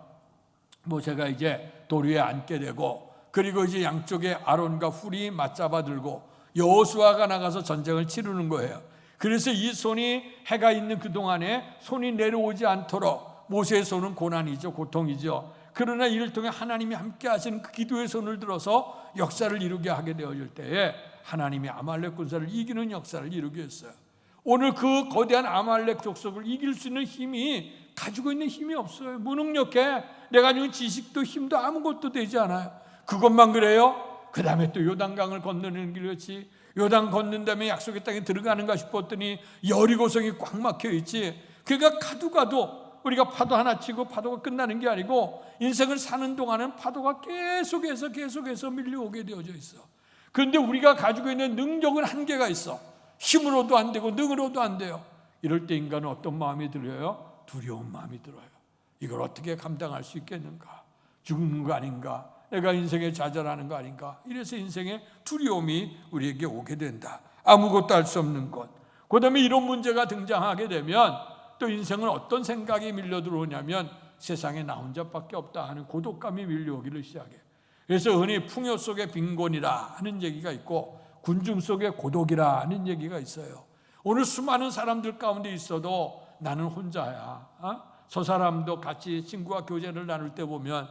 모세가 이제 돌 위에 앉게 되고, 그리고 이제 양쪽에 아론과 훌이 맞잡아 들고 여호수아가 나가서 전쟁을 치르는 거예요. 그래서 이 손이 해가 있는 그동안에 손이 내려오지 않도록, 모세의 손은 고난이죠, 고통이죠. 그러나 이를 통해 하나님이 함께 하시는 그 기도의 손을 들어서 역사를 이루게 하게 되어질 때에 하나님이 아말렉 군사를 이기는 역사를 이루게 했어요. 오늘 그 거대한 아말렉 족속을 이길 수 있는 힘이, 가지고 있는 힘이 없어요. 무능력해. 내가 가지고 지식도 힘도 아무것도 되지 않아요. 그것만 그래요? 그 다음에 또 요단강을 건너는 길이었지. 요단 건넌 다음에 약속의 땅에 들어가는가 싶었더니 여리고성이 꽉 막혀 있지. 그러니까 가도 우리가 파도 하나 치고 파도가 끝나는 게 아니고 인생을 사는 동안은 파도가 계속해서 밀려오게 되어져 있어. 그런데 우리가 가지고 있는 능력은 한계가 있어. 힘으로도 안 되고 능으로도 안 돼요. 이럴 때 인간은 어떤 마음이 들어요? 두려운 마음이 들어요. 이걸 어떻게 감당할 수 있겠는가? 죽는 거 아닌가? 내가 인생에 좌절하는 거 아닌가? 이래서 인생의 두려움이 우리에게 오게 된다. 아무것도 할 수 없는 것. 그 다음에 이런 문제가 등장하게 되면 또 인생은 어떤 생각이 밀려 들어오냐면 세상에 나 혼자밖에 없다 하는 고독감이 밀려오기를 시작해. 그래서 흔히 풍요 속의 빈곤이라 하는 얘기가 있고 군중 속의 고독이라 하는 얘기가 있어요. 오늘 수많은 사람들 가운데 있어도 나는 혼자야. 저 사람도 같이 친구와 교제를 나눌 때 보면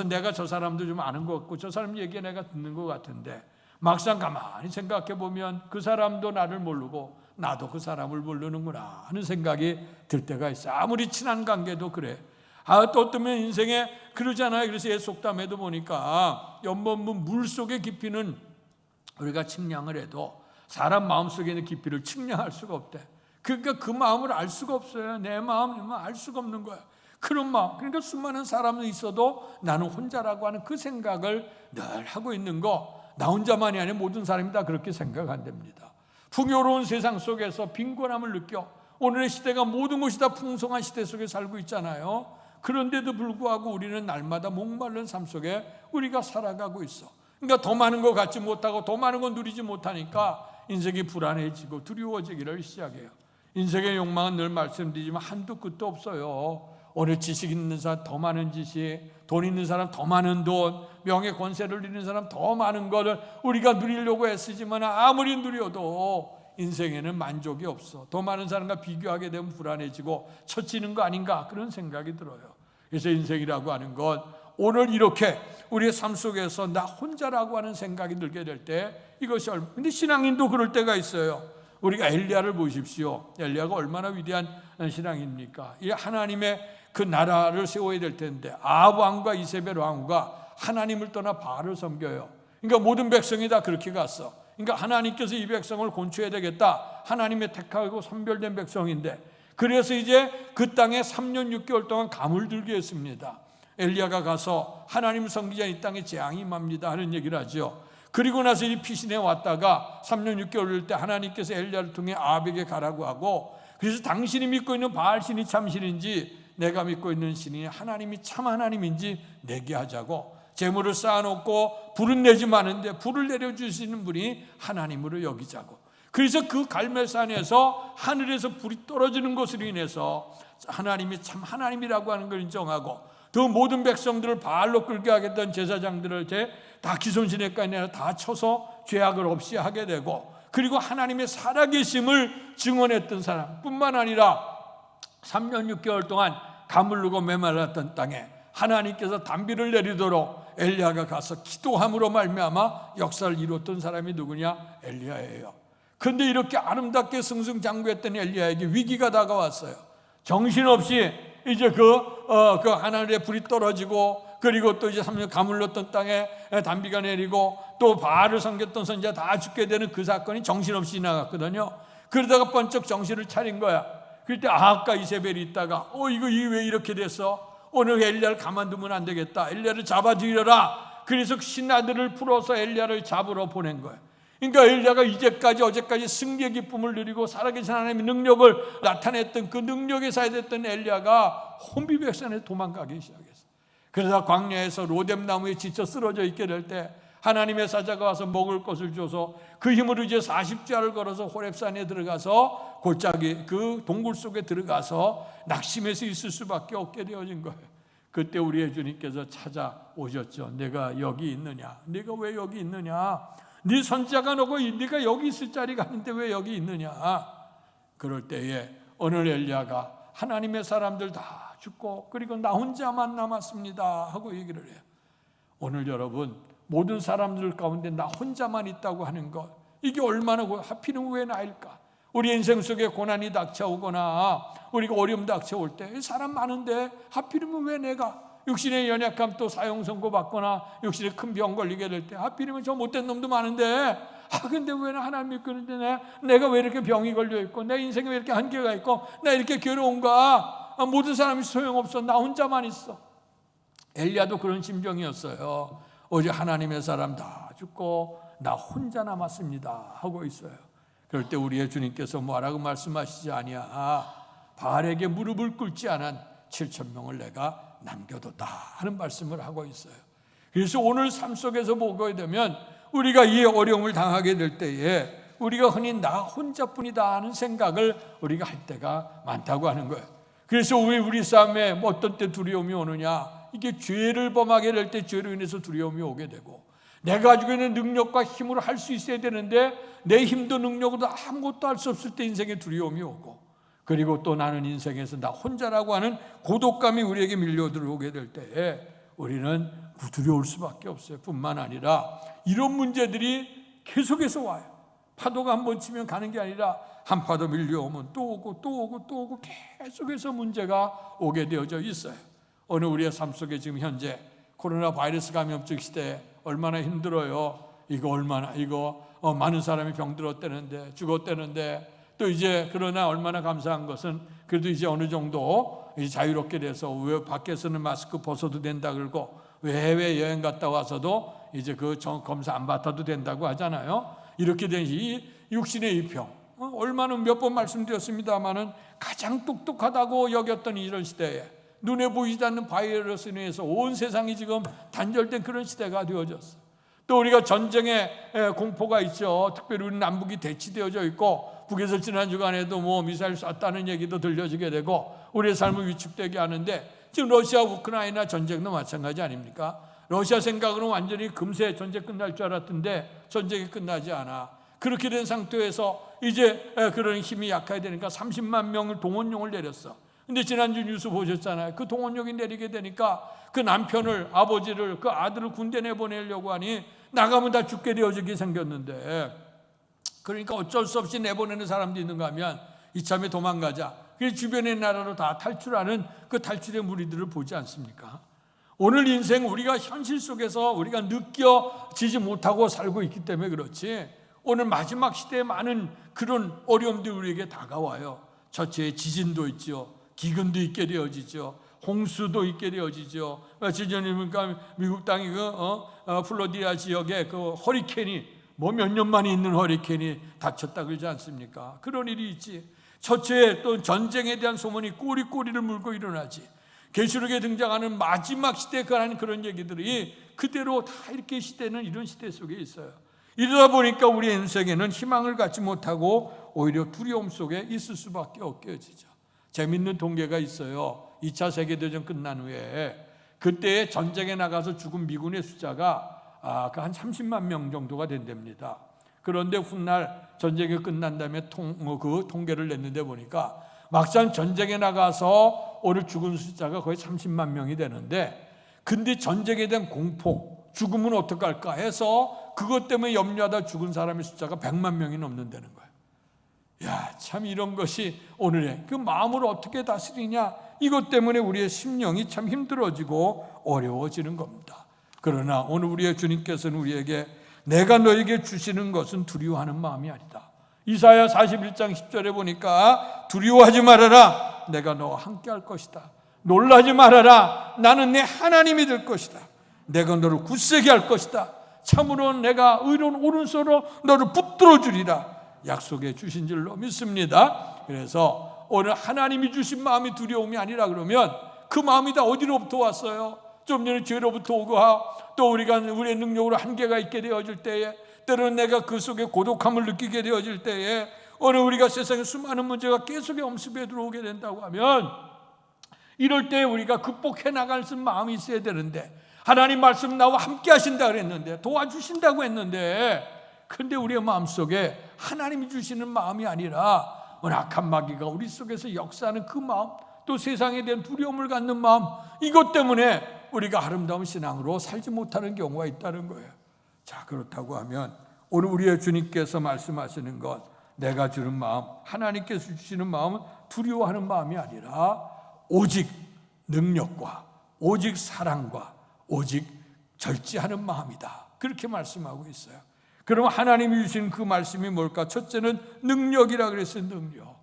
내가 저 사람도 좀 아는 것 같고 저 사람 얘기 내가 듣는 것 같은데 막상 가만히 생각해 보면 그 사람도 나를 모르고 나도 그 사람을 모르는구나 하는 생각이 들 때가 있어. 아무리 친한 관계도 그래. 또 어쩌면 인생에 그러잖아요. 그래서 옛 속담에도 보니까 연못문 물속의 깊이는 우리가 측량을 해도 사람 마음속에 있는 깊이를 측량할 수가 없대. 그러니까 그 마음을 알 수가 없어요. 내 마음이면 알 수가 없는 거야. 그런 마음. 그러니까 수많은 사람이 있어도 나는 혼자라고 하는 그 생각을 늘 하고 있는 거, 나 혼자만이 아니라 모든 사람이 다 그렇게 생각한답니다. 풍요로운 세상 속에서 빈곤함을 느껴. 오늘의 시대가 모든 것이 다 풍성한 시대 속에 살고 있잖아요. 그런데도 불구하고 우리는 날마다 목마른 삶 속에 우리가 살아가고 있어. 그러니까 더 많은 거 갖지 못하고 더 많은 거 누리지 못하니까 인생이 불안해지고 두려워지기를 시작해요. 인생의 욕망은 늘 말씀드리지만 한도 끝도 없어요. 오늘 지식 있는 사람 더 많은 지식, 돈 있는 사람 더 많은 돈, 명예 권세를 누리는 사람 더 많은 것을 우리가 누리려고 애쓰지만 아무리 누려도 인생에는 만족이 없어. 더 많은 사람과 비교하게 되면 불안해지고 처지는 거 아닌가 그런 생각이 들어요. 그래서 인생이라고 하는 건 오늘 이렇게 우리의 삶 속에서 나 혼자라고 하는 생각이 들게 될 때 이것이 근데 신앙인도 그럴 때가 있어요. 우리가 엘리야를 보십시오. 엘리야가 얼마나 위대한 신앙입니까? 이 하나님의 그 나라를 세워야 될 텐데 아합 왕과 이세벨 왕후가 하나님을 떠나 바알을 섬겨요. 그러니까 모든 백성이 다 그렇게 갔어. 그러니까 하나님께서 이 백성을 곤초해야 되겠다. 하나님의 택하고 선별된 백성인데 그래서 이제 그 땅에 3년 6개월 동안 감을 들게 했습니다. 엘리야가 가서 하나님 섬기자 이 땅에 재앙이 임합니다 하는 얘기를 하죠. 그리고 나서 이 피신에 왔다가 3년 6개월 때 하나님께서 엘리야를 통해 아합에게 가라고 하고 그래서 당신이 믿고 있는 바알 신이 참 신인지 내가 믿고 있는 신이 하나님이 참 하나님인지 내게 하자고 재물을 쌓아놓고 불은 내지 마는데 불을 내려주시는 분이 하나님으로 여기자고. 그래서 그 갈멜산에서 하늘에서 불이 떨어지는 것으로 인해서 하나님이 참 하나님이라고 하는 걸 인정하고 그 모든 백성들을 바알로 끌게 하겠다는 제사장들을 다 기손신의가 아니라 다 쳐서 죄악을 없이 하게 되고 그리고 하나님의 살아계심을 증언했던 사람뿐만 아니라 3년 6개월 동안 가물르고 메말랐던 땅에 하나님께서 단비를 내리도록 엘리야가 가서 기도함으로 말미암아 역사를 이뤘던 사람이 누구냐? 엘리야예요. 그런데 이렇게 아름답게 승승장구했던 엘리야에게 위기가 다가왔어요. 정신없이 이제 그 하늘에 불이 떨어지고 그리고 또 이제 3년 가물렀던 땅에 단비가 내리고 또 바알을 섬겼던 선지자 다 죽게 되는 그 사건이 정신없이 지나갔거든요. 그러다가 번쩍 정신을 차린 거야. 그때 아합과 이세벨이 있다가 이거 왜 이렇게 됐어? 오늘 엘리야를 가만두면 안 되겠다. 엘리야를 잡아 죽이려라. 그래서 신하들을 풀어서 엘리야를 잡으러 보낸 거야. 그러니까 엘리야가 어제까지 승리의 기쁨을 누리고 살아계신 하나님의 능력을 나타냈던 그 능력에 사유됐던 엘리야가 혼비백산에 도망가기 시작했어. 그러다 광야에서 로뎀나무에 지쳐 쓰러져 있게 될 때 하나님의 사자가 와서 먹을 것을 줘서 그 힘으로 이제 40자를 걸어서 호렙산에 들어가서 골짜기 그 동굴 속에 들어가서 낙심해서 있을 수밖에 없게 되어진 거예요. 그때 우리의 주님께서 찾아오셨죠. 내가 여기 있느냐? 네가 왜 여기 있느냐? 네 선지자가 너고 네가 여기 있을 자리가 아닌데 왜 여기 있느냐? 그럴 때에 오늘 엘리야가 하나님의 사람들 다 죽고 그리고 나 혼자만 남았습니다 하고 얘기를 해요. 오늘 여러분 모든 사람들 가운데 나 혼자만 있다고 하는 것 이게 얼마나 하필이면 왜 나일까? 우리 인생 속에 고난이 닥쳐오거나 우리가 어려움 닥쳐올 때 사람 많은데 하필이면 왜 내가 육신의 연약함 또 사형 선고 받거나 육신에 큰 병 걸리게 될 때 하필이면 저 못된 놈도 많은데 근데 왜 하나님 믿고 있는데 내가 왜 이렇게 병이 걸려 있고 내 인생에 왜 이렇게 한계가 있고 나 이렇게 괴로운가? 모든 사람이 소용없어. 나 혼자만 있어. 엘리야도 그런 심정이었어요. 어제 하나님의 사람 다 죽고 나 혼자 남았습니다 하고 있어요. 그럴 때 우리의 주님께서 뭐라고 말씀하시지 아니야. 바알에게 무릎을 꿇지 않은 7,000명을 내가 남겨뒀다 하는 말씀을 하고 있어요. 그래서 오늘 삶 속에서 보게 되면 우리가 이 어려움을 당하게 될 때에 우리가 흔히 나 혼자뿐이다 하는 생각을 우리가 할 때가 많다고 하는 거예요. 그래서 우리 삶에 어떤 때 두려움이 오느냐, 이게 죄를 범하게 될 때 죄로 인해서 두려움이 오게 되고, 내가 가지고 있는 능력과 힘으로 할 수 있어야 되는데 내 힘도 능력으로 아무것도 할 수 없을 때 인생에 두려움이 오고, 그리고 또 나는 인생에서 나 혼자라고 하는 고독감이 우리에게 밀려 들어오게 될 때에 우리는 두려울 수밖에 없어요. 뿐만 아니라 이런 문제들이 계속해서 와요. 파도가 한 번 치면 가는 게 아니라 한 파도 밀려오면 또 오고 또 오고 또 오고 계속해서 문제가 오게 되어져 있어요. 어느 우리의 삶 속에 지금 현재 코로나 바이러스 감염증 시대에 얼마나 힘들어요. 이거 많은 사람이 병들었다는데, 죽었다는데, 또 이제 그러나 얼마나 감사한 것은 그래도 이제 어느 정도 이제 자유롭게 돼서 왜 밖에서는 마스크 벗어도 된다 그러고 왜 해외 여행 갔다 와서도 이제 그 검사 안 받아도 된다고 하잖아요. 이렇게 된 이 육신의 이 병, 얼마나 몇 번 말씀드렸습니다마는 가장 똑똑하다고 여겼던 이런 시대에 눈에 보이지 않는 바이러스에 의해서 온 세상이 지금 단절된 그런 시대가 되어졌어. 또 우리가 전쟁의 공포가 있죠. 특별히 우리 남북이 대치되어져 있고, 북에서 지난 주간에도 미사일 쐈다는 얘기도 들려지게 되고 우리의 삶을 위축되게 하는데, 지금 러시아 우크라이나 전쟁도 마찬가지 아닙니까? 러시아 생각으로는 완전히 금세 전쟁 끝날 줄 알았던데 전쟁이 끝나지 않아. 그렇게 된 상태에서 이제 그런 힘이 약해야 되니까 30만 명을 동원령을 내렸어. 근데 지난주 뉴스 보셨잖아요. 그 동원령이 내리게 되니까 그 남편을, 아버지를, 그 아들을 군대 내보내려고 하니 나가면 다 죽게 되어지게 생겼는데, 그러니까 어쩔 수 없이 내보내는 사람도 있는가 하면 이참에 도망가자. 그래서 주변의 나라로 다 탈출하는 그 탈출의 무리들을 보지 않습니까? 오늘 인생 우리가 현실 속에서 우리가 느껴지지 못하고 살고 있기 때문에 그렇지, 오늘 마지막 시대에 많은 그런 어려움들이 우리에게 다가와요. 첫째, 지진도 있죠. 기근도 있게 되어지죠. 홍수도 있게 되어지죠. 며칠 전이니까 미국 땅이 플로리다 지역에 그 허리케인이 몇 년 만에 있는 허리케인이 닥쳤다 그러지 않습니까? 그런 일이 있지. 첫째, 또 전쟁에 대한 소문이 꼬리꼬리를 물고 일어나지. 계시록에 등장하는 마지막 시대에 관한 그런 얘기들이 그대로 다 이렇게 시대는 이런 시대 속에 있어요. 이러다 보니까 우리 인생에는 희망을 갖지 못하고 오히려 두려움 속에 있을 수밖에 없게지죠. 재밌는 통계가 있어요. 2차 세계대전 끝난 후에 그때 전쟁에 나가서 죽은 미군의 숫자가 한 30만 명 정도가 된답니다. 그런데 훗날 전쟁이 끝난 다음에 그 통계를 냈는데 보니까 막상 전쟁에 나가서 오늘 죽은 숫자가 거의 30만 명이 되는데, 근데 전쟁에 대한 공포, 죽으면 어떡할까 해서 그것 때문에 염려하다 죽은 사람의 숫자가 100만 명이 넘는다는 거예요. 야, 참 이런 것이 오늘의 그 마음을 어떻게 다스리냐, 이것 때문에 우리의 심령이 참 힘들어지고 어려워지는 겁니다. 그러나 오늘 우리의 주님께서는 우리에게 내가 너에게 주시는 것은 두려워하는 마음이 아니다. 이사야 41장 10절에 보니까 두려워하지 말아라, 내가 너와 함께 할 것이다. 놀라지 말아라, 나는 내 하나님이 될 것이다. 내가 너를 굳세게 할 것이다. 참으로 내가 의로운 오른손으로 너를 붙들어 주리라 약속해 주신 줄로 믿습니다. 그래서 오늘 하나님이 주신 마음이 두려움이 아니라 그러면 그 마음이 다 어디로부터 왔어요? 좀 전에 죄로부터 오고 또 우리가 우리의 능력으로 한계가 있게 되어질 때에, 때로는 내가 그 속에 고독함을 느끼게 되어질 때에, 어느 우리가 세상에 수많은 문제가 계속 엄습에 들어오게 된다고 하면, 이럴 때 우리가 극복해 나갈 마음이 있어야 되는데, 하나님 말씀 나와 함께 하신다 그랬는데, 도와주신다고 했는데, 근데 우리의 마음속에 하나님이 주시는 마음이 아니라 악한 마귀가 우리 속에서 역사하는 그 마음, 또 세상에 대한 두려움을 갖는 마음, 이것 때문에 우리가 아름다운 신앙으로 살지 못하는 경우가 있다는 거예요. 자, 그렇다고 하면 오늘 우리의 주님께서 말씀하시는 것, 내가 주는 마음, 하나님께서 주시는 마음은 두려워하는 마음이 아니라 오직 능력과 오직 사랑과 오직 절제하는 마음이다, 그렇게 말씀하고 있어요. 그러면 하나님이 주신 그 말씀이 뭘까? 첫째는 능력이라 그랬어요. 능력.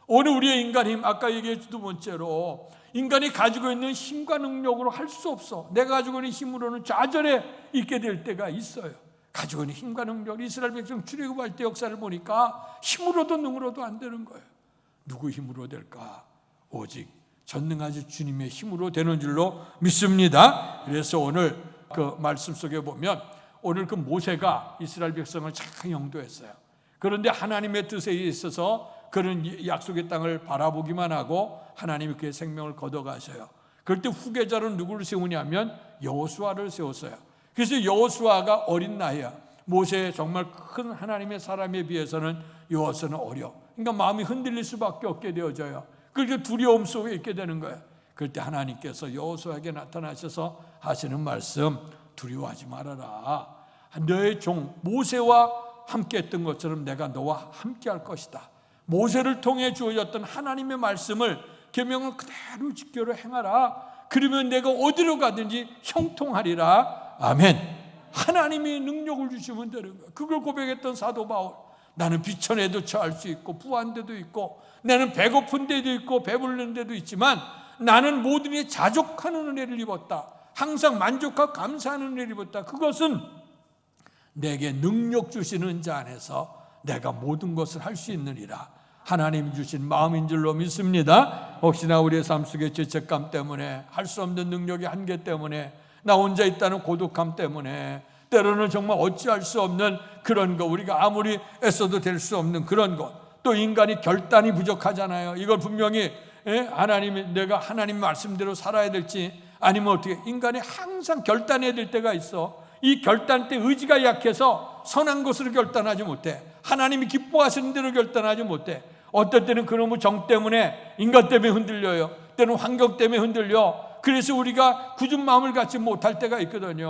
오늘 우리의 인간 힘, 아까 얘기했죠. 두 번째로 인간이 가지고 있는 힘과 능력으로 할 수 없어. 내가 가지고 있는 힘으로는 좌절해 있게 될 때가 있어요. 가지고 있는 힘과 능력, 이스라엘 백성 출애굽할 때 역사를 보니까 힘으로도 능으로도 안 되는 거예요. 누구 힘으로 될까? 오직 전능하신 주님의 힘으로 되는 줄로 믿습니다. 그래서 오늘 그 말씀 속에 보면 오늘 그 모세가 이스라엘 백성을 잘 영도했어요. 그런데 하나님의 뜻에 있어서 그런 약속의 땅을 바라보기만 하고 하나님이 그의 생명을 걷어가셔요. 그럴 때 후계자로 누구를 세우냐면 여호수아를 세웠어요. 그래서 여호수아가 어린 나이야. 모세 정말 큰 하나님의 사람에 비해서는 여호수아는 어려. 그러니까 마음이 흔들릴 수밖에 없게 되어져요. 그렇게 두려움 속에 있게 되는 거예요. 그럴 때 하나님께서 여호수아에게 나타나셔서 하시는 말씀, 두려워하지 말아라. 너의 종 모세와 함께 했던 것처럼 내가 너와 함께 할 것이다. 모세를 통해 주어졌던 하나님의 말씀을 계명을 그대로 지켜로 행하라. 그러면 내가 어디로 가든지 형통하리라. 아멘. 하나님이 능력을 주시면 되는 거예요. 그걸 고백했던 사도 바울. 나는 비천에도 처할 수 있고 부한 데도 있고 나는 배고픈 데도 있고 배부른 데도 있지만 나는 모든 일 자족하는 은혜를 입었다. 항상 만족하고 감사하는 은혜를 입었다. 그것은 내게 능력 주시는 자 안에서 내가 모든 것을 할 수 있느니라. 하나님 주신 마음인 줄로 믿습니다. 혹시나 우리의 삶 속에 죄책감 때문에 할 수 없는 능력의 한계 때문에 나 혼자 있다는 고독함 때문에 때로는 정말 어찌할 수 없는 그런 것, 우리가 아무리 애써도 될 수 없는 그런 것, 또 인간이 결단이 부족하잖아요. 이걸 분명히 하나님이 내가 하나님 말씀대로 살아야 될지 아니면 어떻게, 인간이 항상 결단해야 될 때가 있어. 이 결단 때 의지가 약해서 선한 것으로 결단하지 못해. 하나님이 기뻐하시는 대로 결단하지 못해. 어떨 때는 그놈의 정 때문에, 인간 때문에 흔들려요. 때는 환경 때문에 흔들려. 그래서 우리가 굳은 마음을 갖지 못할 때가 있거든요.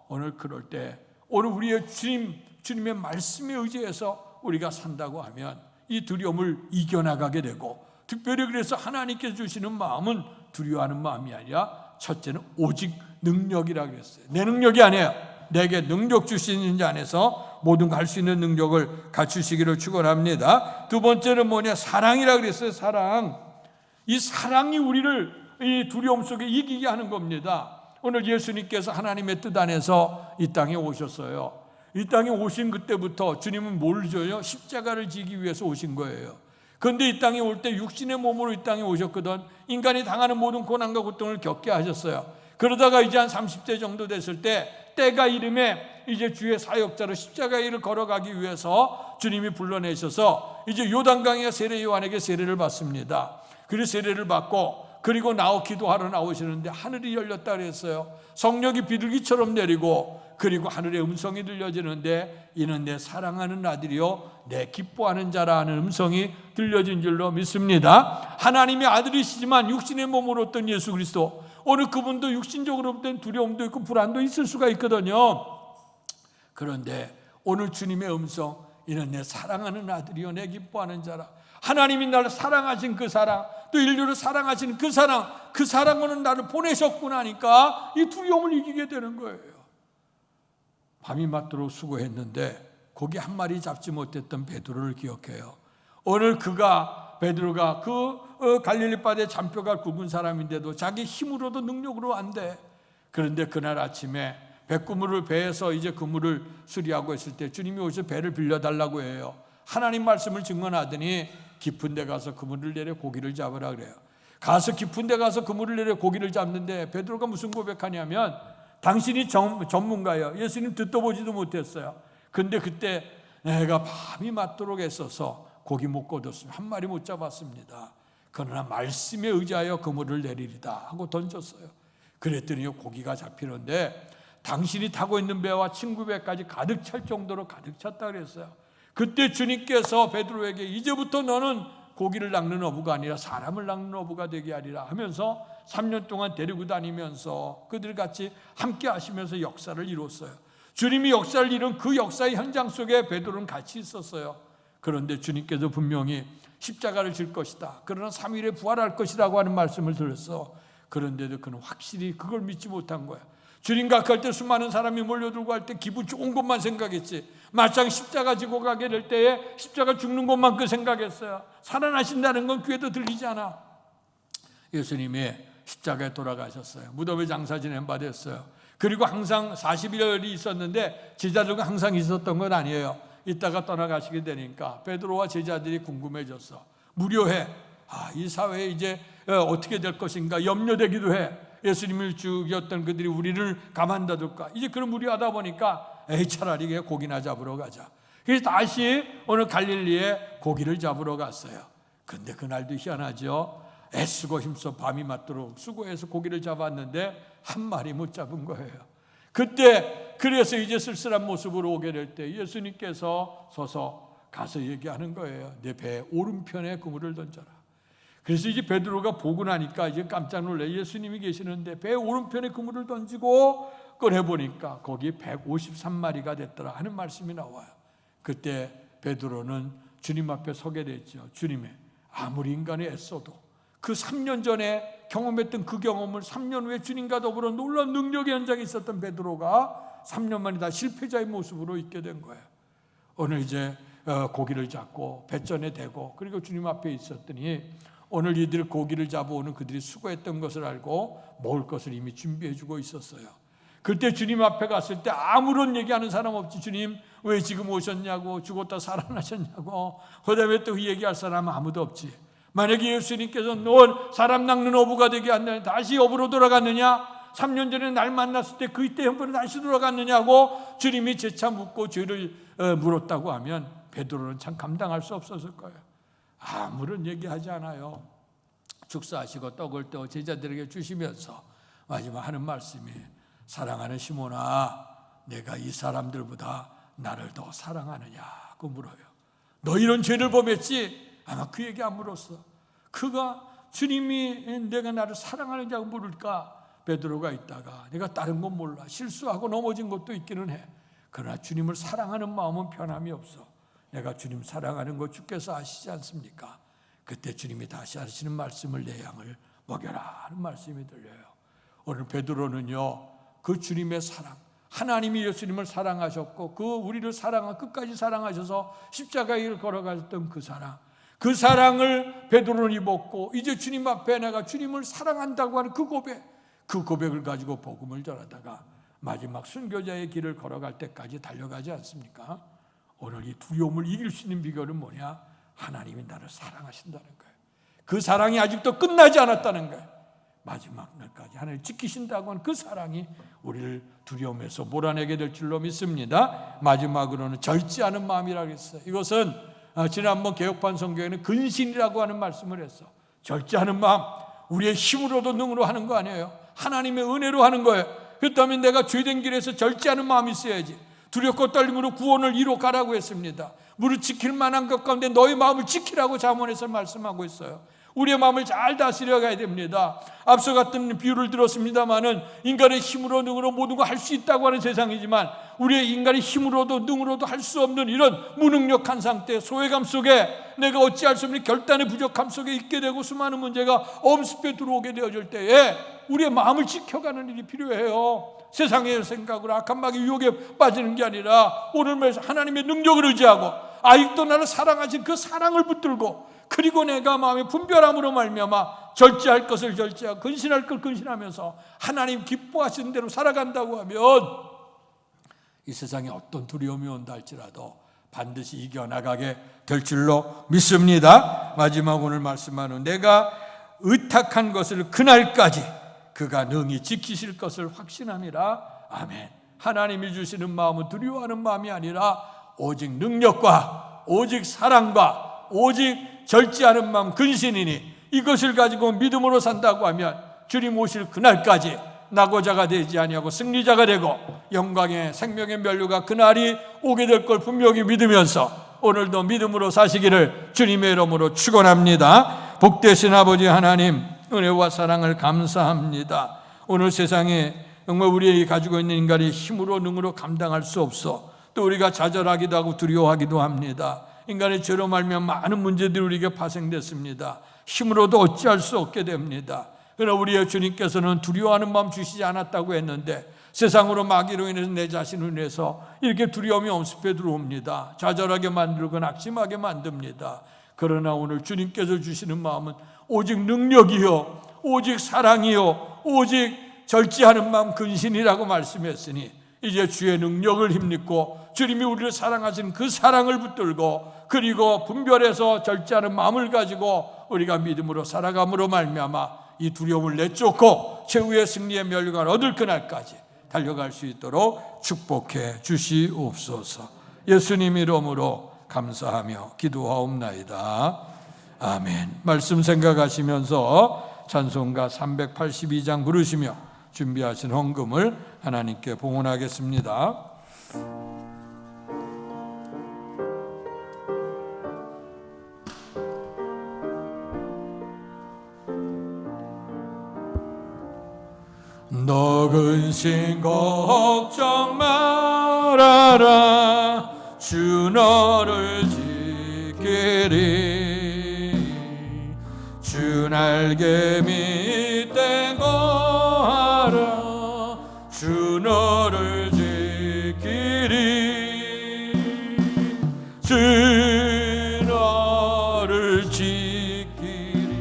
오늘 그럴 때 오늘 우리의 주님의 말씀에 의지해서 우리가 산다고 하면 이 두려움을 이겨나가게 되고, 특별히 그래서 하나님께서 주시는 마음은 두려워하는 마음이 아니라 첫째는 오직 능력이라고 그랬어요. 내 능력이 아니에요. 내게 능력 주시는 자 안에서 모든 거 할 수 있는 능력을 갖추시기를 축원합니다. 두 번째는 뭐냐? 사랑이라고 그랬어요. 사랑. 이 사랑이 우리를 이 두려움 속에 이기게 하는 겁니다. 오늘 예수님께서 하나님의 뜻 안에서 이 땅에 오셨어요. 이 땅에 오신 그때부터 주님은 뭘 줘요? 십자가를 지기 위해서 오신 거예요. 그런데 이 땅에 올 때 육신의 몸으로 이 땅에 오셨거든. 인간이 당하는 모든 고난과 고통을 겪게 하셨어요. 그러다가 이제 한 30대 정도 됐을 때 때가 이름에 이제 주의 사역자로 십자가의 일을 걸어가기 위해서 주님이 불러내셔서 이제 요단강에 세례 요한에게 세례를 받습니다. 그리고 세례를 받고 그리고 기도하러 나오시는데 하늘이 열렸다 그랬어요. 성령이 비둘기처럼 내리고 그리고 하늘의 음성이 들려지는데 이는 내 사랑하는 아들이요 내 기뻐하는 자라는 음성이 들려진 줄로 믿습니다. 하나님의 아들이시지만 육신의 몸으로 어떤 예수 그리스도, 오늘 그분도 육신적으로 된 두려움도 있고 불안도 있을 수가 있거든요. 그런데 오늘 주님의 음성, 이는 내 사랑하는 아들이요 내 기뻐하는 자라. 하나님이 나를 사랑하신 그 사랑, 또 인류를 사랑하신 그 사랑, 그 사랑으로는 나를 보내셨구나 하니까 이 두려움을 이기게 되는 거예요. 밤이 맞도록 수고했는데 고기 한 마리 잡지 못했던 베드로를 기억해요. 오늘 베드로가 갈릴리 바다에 잔뼈가 굵은 사람인데도 자기 힘으로도 능력으로 안 돼. 그런데 그날 아침에 배구물을 배에서 이제 그물을 수리하고 있을 때 주님이 오셔서 배를 빌려달라고 해요. 하나님 말씀을 증언하더니 깊은 데 가서 그물을 내려 고기를 잡으라 그래요. 가서 깊은 데 가서 그물을 내려 고기를 잡는데 베드로가 무슨 고백하냐면 당신이 전문가예요. 예수님 듣도 보지도 못했어요. 근데 그때 내가 밤이 맞도록 애써서 고기 못 거뒀으면 한 마리 못 잡았습니다. 그러나 말씀에 의지하여 그물을 내리리다 하고 던졌어요. 그랬더니 고기가 잡히는데 당신이 타고 있는 배와 친구 배까지 가득 찰 정도로 가득 찼다 그랬어요. 그때 주님께서 베드로에게 이제부터 너는 고기를 낚는 어부가 아니라 사람을 낚는 어부가 되게 하리라 하면서 3년 동안 데리고 다니면서 그들 같이 함께 하시면서 역사를 이뤘어요. 주님이 역사를 이룬 그 역사의 현장 속에 베드로는 같이 있었어요. 그런데 주님께서 분명히 십자가를 질 것이다, 그러나 3일에 부활할 것이라고 하는 말씀을 들었어. 그런데도 그는 확실히 그걸 믿지 못한 거야. 주님과 갈 때 수많은 사람이 몰려들고 할 때 기분 좋은 것만 생각했지, 막상 십자가 지고 가게 될 때에 십자가 죽는 것만 그 생각했어요. 살아나신다는 건 귀에도 들리지 않아. 예수님이 십자가에 돌아가셨어요. 무덤에 장사 지낸 바 됐어요. 그리고 항상 40일이 있었는데 제자들과 항상 있었던 건 아니에요. 이따가 떠나가시게 되니까 베드로와 제자들이 궁금해졌어. 무료해. 이 사회에 이제 어떻게 될 것인가 염려되기도 해. 예수님을 죽였던 그들이 우리를 가만둬둘까. 이제 그런 무료하다 보니까 차라리 고기나 잡으러 가자. 그래서 다시 오늘 갈릴리에 고기를 잡으러 갔어요. 근데 그날도 희한하죠. 애쓰고 힘써 밤이 맞도록 수고해서 고기를 잡았는데 한 마리 못 잡은 거예요. 그때 그래서 이제 쓸쓸한 모습으로 오게 될 때 예수님께서 서서 가서 얘기하는 거예요. 내 배 오른편에 그물을 던져라. 그래서 이제 베드로가 보고 나니까 이제 깜짝 놀래. 예수님이 계시는데 배 오른편에 그물을 던지고 꺼내보니까 거기 153마리가 됐더라 하는 말씀이 나와요. 그때 베드로는 주님 앞에 서게 됐죠. 주님의 아무리 인간이 애써도 그 3년 전에 경험했던 그 경험을 3년 후에 주님과 더불어 놀라운 능력의 현장에 있었던 베드로가 3년 만에 다 실패자의 모습으로 있게 된 거예요. 오늘 이제 고기를 잡고 배전에 대고 그리고 주님 앞에 있었더니 오늘 이들 고기를 잡아오는 그들이 수고했던 것을 알고 먹을 것을 이미 준비해주고 있었어요. 그때 주님 앞에 갔을 때 아무런 얘기하는 사람 없지. 주님 왜 지금 오셨냐고, 죽었다 살아나셨냐고, 그다음에 또 얘기할 사람은 아무도 없지. 만약에 예수님께서 넌 사람 낚는 어부가 되게 한다면 다시 어부로 돌아갔느냐? 3년 전에 날 만났을 때 그때 형편에 다시 돌아갔느냐고 주님이 재차 묻고 죄를 물었다고 하면 베드로는 참 감당할 수 없었을 거예요. 아무런 얘기하지 않아요. 축사하시고 떡을 떼어 제자들에게 주시면서 마지막 하는 말씀이 사랑하는 시몬아, 내가 이 사람들보다 나를 더 사랑하느냐고 물어요. 너 이런 죄를 범했지? 아마 그 얘기 안 물었어. 그가 주님이 내가 나를 사랑하느냐고 물을까? 베드로가 있다가 내가 다른 건 몰라. 실수하고 넘어진 것도 있기는 해. 그러나 주님을 사랑하는 마음은 변함이 없어. 내가 주님 사랑하는 거 주께서 아시지 않습니까? 그때 주님이 다시 하시는 말씀을 내 양을 먹여라 하는 말씀이 들려요. 오늘 베드로는요, 그 주님의 사랑, 하나님이 예수님을 사랑하셨고 그 우리를 끝까지 사랑하셔서 십자가의 길을 걸어가셨던 그 사랑을 베드로는 입었고 이제 주님 앞에 내가 주님을 사랑한다고 하는 그 고백을 가지고 복음을 전하다가 마지막 순교자의 길을 걸어갈 때까지 달려가지 않습니까? 오늘 이 두려움을 이길 수 있는 비결은 뭐냐? 하나님이 나를 사랑하신다는 거예요. 그 사랑이 아직도 끝나지 않았다는 거예요. 마지막 날까지 하나님 지키신다고 하는 그 사랑이 우리를 두려움에서 몰아내게 될 줄로 믿습니다. 마지막으로는 절제하는 마음이라고 했어요. 이것은 지난번 개혁판 성경에는 근신이라고 하는 말씀을 했어. 절제하는 마음, 우리의 힘으로도 능으로 하는 거 아니에요. 하나님의 은혜로 하는 거예요. 그렇다면 내가 죄된 길에서 절제하는 마음이 있어야지. 두렵고 떨림으로 구원을 이루어 가라고 했습니다. 무릇 지킬 만한 것 가운데 너희 마음을 지키라고 잠언에서 말씀하고 있어요. 우리의 마음을 잘 다스려 가야 됩니다. 앞서 같은 비유를 들었습니다마는 인간의 힘으로 능으로 모든 걸 할 수 있다고 하는 세상이지만 우리의 인간의 힘으로도 능으로도 할 수 없는 이런 무능력한 상태, 소외감 속에 내가 어찌할 수 없는 결단의 부족함 속에 있게 되고 수많은 문제가 엄습해 들어오게 되어질 때에 우리의 마음을 지켜가는 일이 필요해요. 세상의 생각으로 악한 마귀 유혹에 빠지는 게 아니라 오늘 말씀 하나님의 능력을 의지하고 아직도 나를 사랑하신 그 사랑을 붙들고 그리고 내가 마음의 분별함으로 말미암아 절제할 것을 절제하고 근신할 걸 근신하면서 하나님 기뻐하시는 대로 살아간다고 하면 이 세상에 어떤 두려움이 온다 할지라도 반드시 이겨나가게 될 줄로 믿습니다. 마지막 오늘 말씀하는 내가 의탁한 것을 그날까지 그가 능히 지키실 것을 확신함이라. 아멘. 하나님이 주시는 마음은 두려워하는 마음이 아니라 오직 능력과 오직 사랑과 오직 절제하는 마음 근신이니 이것을 가지고 믿음으로 산다고 하면 주님 오실 그날까지 낙오자가 되지 아니하고 승리자가 되고 영광의 생명의 면류가 그날이 오게 될 걸 분명히 믿으면서 오늘도 믿음으로 사시기를 주님의 이름으로 축원합니다. 복되신 아버지 하나님, 은혜와 사랑을 감사합니다. 오늘 세상에 정말 우리 가지고 있는 인간의 힘으로 능으로 감당할 수 없어 또 우리가 좌절하기도 하고 두려워하기도 합니다. 인간의 죄로 말미암아 많은 문제들이 우리에게 파생됐습니다. 힘으로도 어찌할 수 없게 됩니다. 그러나 우리의 주님께서는 두려워하는 마음 주시지 않았다고 했는데 세상으로 마귀로 인해서 내 자신을 인해서 이렇게 두려움이 엄습해 들어옵니다. 좌절하게 만들고 낙심하게 만듭니다. 그러나 오늘 주님께서 주시는 마음은 오직 능력이요 오직 사랑이요 오직 절제하는 마음 근신이라고 말씀했으니 이제 주의 능력을 힘입고 주님이 우리를 사랑하신 그 사랑을 붙들고 그리고 분별해서 절제하는 마음을 가지고 우리가 믿음으로 살아감으로 말미암아 이 두려움을 내쫓고 최후의 승리의 멸류관을 얻을 그날까지 달려갈 수 있도록 축복해 주시옵소서. 예수님 이름으로 감사하며 기도하옵나이다. 아멘. 말씀 생각하시면서 찬송가 382장 부르시며 준비하신 헌금을 하나님께 봉헌하겠습니다. 너 근심 걱정 말아라 주 너를 지키리 주 날개 밑에 거하라 주 너를 지키리 주 너를 지키리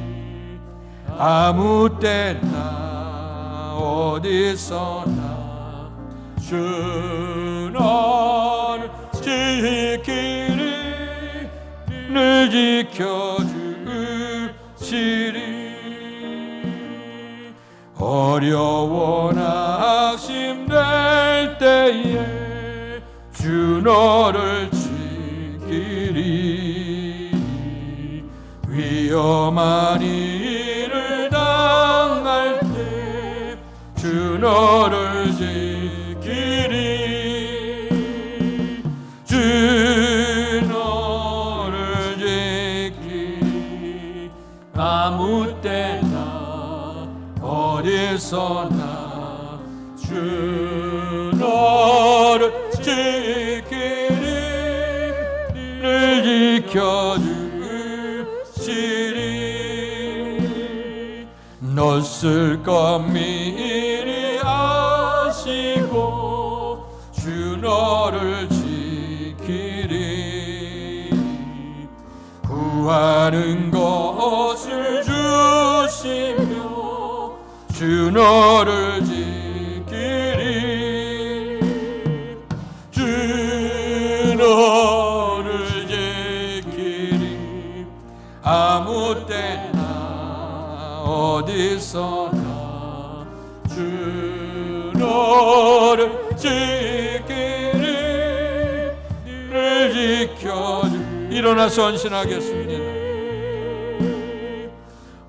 아무 때나 어디서나 주 너를 지키리 늘 지켜주시리 어려워 낙심될 때에 주 너를 지키리 위험한 일을 당할 때 주 너를 지키리 주 너를 지키리 아무 때나 어디서나 주 너를 지키리 늘 지켜주시리 너 쓸 것 미리 아시고 주 너를 지키리 구하는 것을 주시며 주 너를 지키리 주 너를 지키리 아무 때나 어디서나 주 너를 지키리 늘 지켜주 일어나 선신하겠습니다.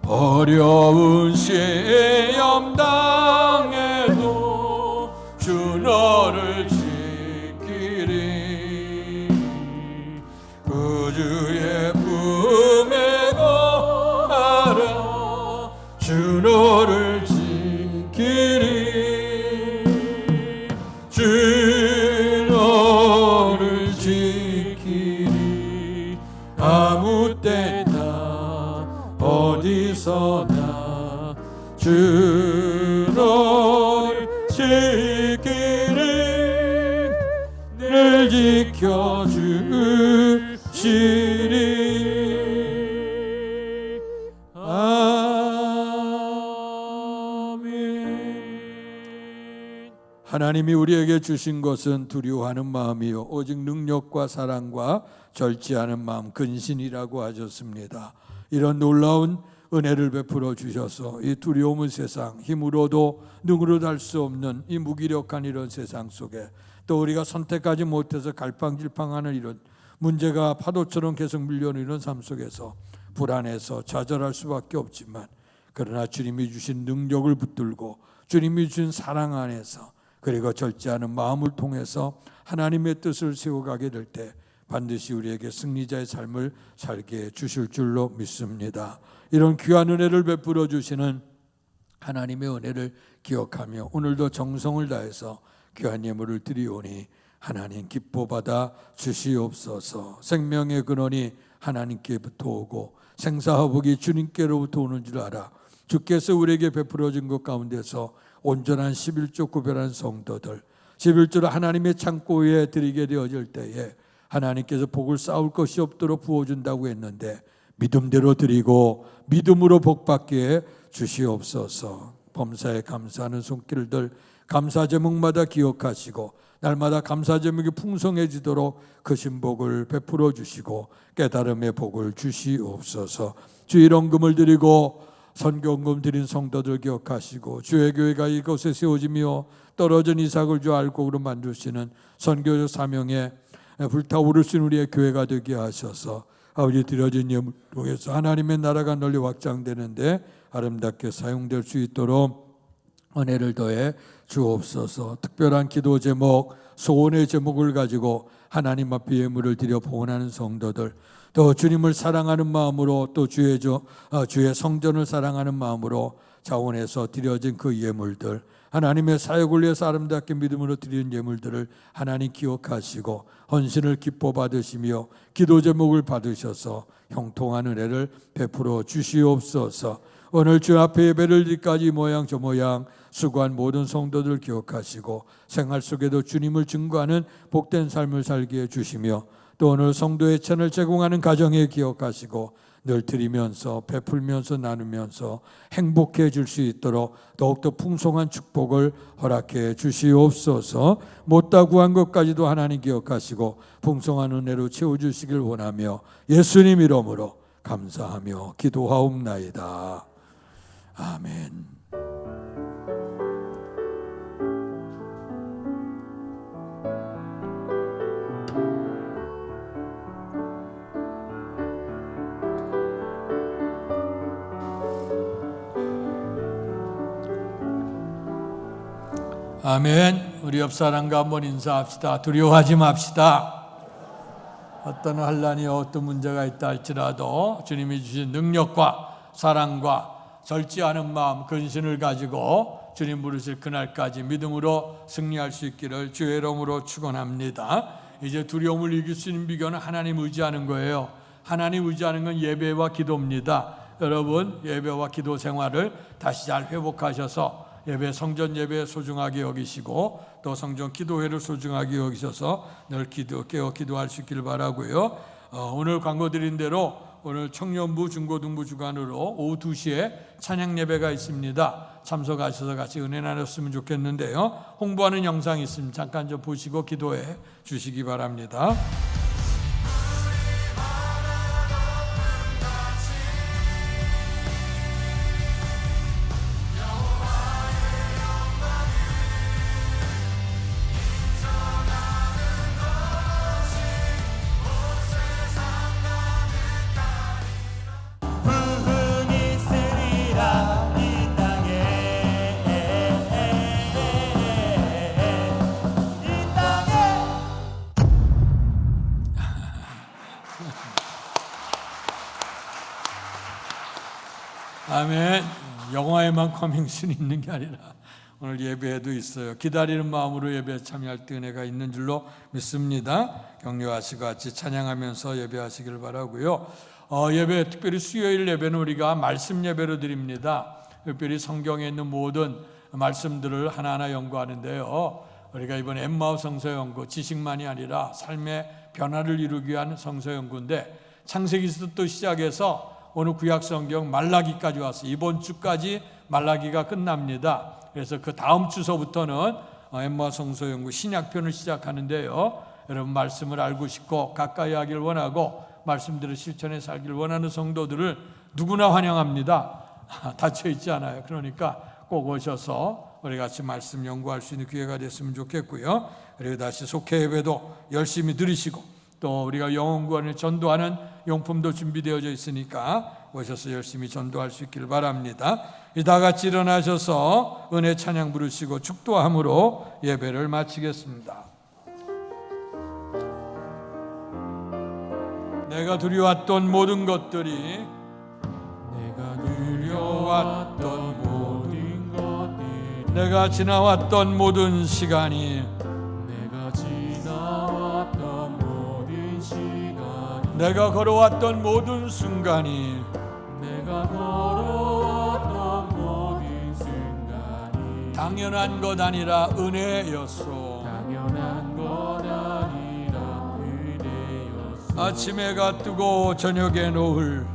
어려운 시험 당해도 주 너를 지키리 그 주의 품에 거하라 주 너를 지키리 주 너를 지키리 아무 때나 어디서나 주 너를 지키리 늘 지켜주시리 아멘. 하나님이 우리에게 주신 것은 두려워하는 마음이요 오직 능력과 사랑과 절제하는 마음 근신이라고 하셨습니다. 이런 놀라운 은혜를 베풀어 주셔서 이 두려움의 세상 힘으로도 능으로도 할 수 없는 이 무기력한 이런 세상 속에 또 우리가 선택하지 못해서 갈팡질팡하는 이런 문제가 파도처럼 계속 밀려오는 이런 삶 속에서 불안해서 좌절할 수밖에 없지만 그러나 주님이 주신 능력을 붙들고 주님이 주신 사랑 안에서 그리고 절제하는 마음을 통해서 하나님의 뜻을 세워가게 될 때 반드시 우리에게 승리자의 삶을 살게 주실 줄로 믿습니다. 이런 귀한 은혜를 베풀어 주시는 하나님의 은혜를 기억하며 오늘도 정성을 다해서 귀한 예물을 드리오니 하나님 기뻐 받아 주시옵소서. 생명의 근원이 하나님께부터 오고 생사화복이 주님께로부터 오는 줄 알아 주께서 우리에게 베풀어 준 것 가운데서 온전한 11조 구별한 성도들 11조를 하나님의 창고에 드리게 되어질 때에 하나님께서 복을 쌓을 것이 없도록 부어준다고 했는데 믿음대로 드리고 믿음으로 복받게 주시옵소서. 범사에 감사하는 손길들 감사 제목마다 기억하시고 날마다 감사 제목이 풍성해지도록 그 신복을 베풀어 주시고 깨달음의 복을 주시옵소서. 주일 헌금을 드리고 선교헌금 드린 성도들 기억하시고 주의 교회가 이곳에 세워지며 떨어진 이삭을 주 알곡으로 만드시는 선교적 사명에 불타오르신 우리의 교회가 되게 하셔서 아버지 드려진 예물 통해서 하나님의 나라가 널리 확장되는데 아름답게 사용될 수 있도록 은혜를 더해 주옵소서. 특별한 기도 제목, 소원의 제목을 가지고 하나님 앞에 예물을 드려 봉헌하는 성도들, 또 주님을 사랑하는 마음으로 또 주의 성전을 사랑하는 마음으로 자원해서 드려진 그 예물들, 하나님의 사역을 위해서 아름답게 믿음으로 드리는 예물들을 하나님 기억하시고 헌신을 기뻐 받으시며 기도 제목을 받으셔서 형통한 은혜를 베풀어 주시옵소서. 오늘 주 앞에 예배를 드리기까지 모양 저 모양 수고한 모든 성도들 기억하시고 생활 속에도 주님을 증거하는 복된 삶을 살게 해주시며 또 오늘 성도의 천을 제공하는 가정에 기억하시고 늘 드리면서 베풀면서 나누면서 행복해 줄 수 있도록 더욱더 풍성한 축복을 허락해 주시옵소서. 못다 구한 것까지도 하나님 기억하시고 풍성한 은혜로 채워주시길 원하며 예수님 이름으로 감사하며 기도하옵나이다. 아멘. 아멘. 우리 옆 사람과 한번 인사합시다. 두려워하지 맙시다. 어떤 환난이 어떤 문제가 있다 할지라도 주님이 주신 능력과 사랑과 절지 않은 마음, 근신을 가지고 주님 부르실 그날까지 믿음으로 승리할 수 있기를 주의 이름으로 축원합니다. 이제 두려움을 이길 수 있는 비결은 하나님 의지하는 거예요. 하나님 의지하는 건 예배와 기도입니다. 여러분 예배와 기도 생활을 다시 잘 회복하셔서 예배, 성전 예배 소중하게 여기시고 또 성전 기도회를 소중하게 여기셔서 늘 깨어 기도할 수 있기를 바라고요. 오늘 광고 드린 대로 오늘 청년부 중고등부 주관으로 오후 2시에 찬양 예배가 있습니다. 참석하셔서 같이 은혜 나눴으면 좋겠는데요. 홍보하는 영상이 있습니다. 잠깐 좀 보시고 기도해 주시기 바랍니다. 아멘. 영화에만 커밍순이 있는 게 아니라 오늘 예배에도 있어요. 기다리는 마음으로 예배에 참여할 때 은혜가 있는 줄로 믿습니다. 격려하시고 같이 찬양하면서 예배하시길 바라고요. 예배, 특별히 수요일 예배는 우리가 말씀 예배로 드립니다. 특별히 성경에 있는 모든 말씀들을 하나하나 연구하는데요. 우리가 이번 엠마오 성서 연구, 지식만이 아니라 삶의 변화를 이루기 위한 성서 연구인데 창세기부터 시작해서 오늘 구약성경 말라기까지 왔어요. 이번 주까지 말라기가 끝납니다. 그래서 그 다음 주서부터는 엠마오 성서 연구 신약편을 시작하는데요. 여러분 말씀을 알고 싶고 가까이 하길 원하고 말씀들을 실천해 살길 원하는 성도들을 누구나 환영합니다. 닫혀있지 않아요. 그러니까 꼭 오셔서 우리 같이 말씀 연구할 수 있는 기회가 됐으면 좋겠고요. 그리고 다시 속회 예배도 열심히 들으시고 또 우리가 영혼구원을 전도하는 용품도 준비되어져 있으니까 오셔서 열심히 전도할 수 있기를 바랍니다. 다 같이 일어나셔서 은혜 찬양 부르시고 축도함으로 예배를 마치겠습니다. 내가 두려웠던 모든 것들이 내가 두려웠던 모든 것들이 내가 지나왔던 모든 시간이 내가 지나왔던 모든 시간이 내가 걸어왔던 모든 순간이 내가 걸어왔던 모든 순간이 당연한 것 아니라 은혜였소. 당연한 것 아니라 은혜였소. 아침 해가 뜨고 저녁에 노을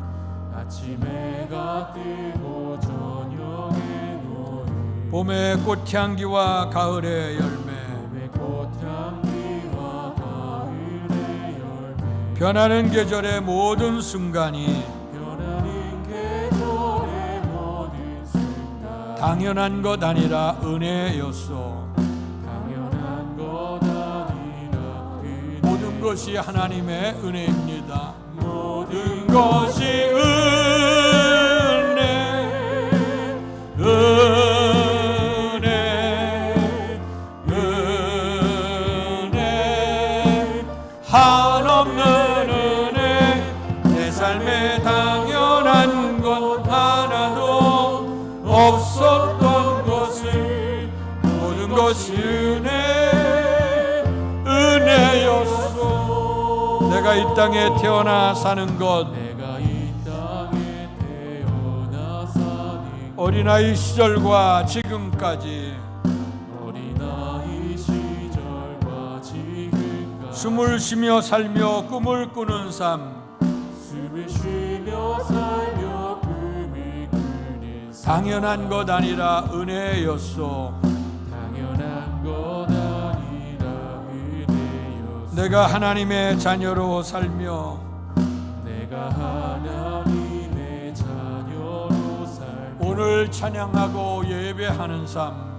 아침 해가 뜨고 저녁에 노을 봄의 꽃향기와 가을의 열매, 봄의 꽃향기와 가을의 열매, 변하는 계절의 모든 순간이 변하는 계절의 모든 순간, 당연한 것 아니라 은혜였소. 당연한 것 아니라 은혜, 모든 것이 하나님의 은혜입니다. 모든 것이 은혜, 은혜, 한없는 은혜. 내 삶에 당연한 것 하나도 없었던 것을 모든 것이 은혜였소. 내가 이 땅에 태어나 사는 것, 내가 이 땅에 태어나 사는 어린아이 시절과 지금까지 어린아이 시절과 지금까지 숨을 쉬며 살며 꿈을 꾸는 삶, 숨을 쉬며 살며 꿈을 꾸는 삶, 당연한 것 아니라 은혜였소. 당연한 것 아니라 은혜였소. 내가 하나님의 자녀로 살며 내가 하나님의 자녀로 살며 오늘 찬양하고 예배하는 삶,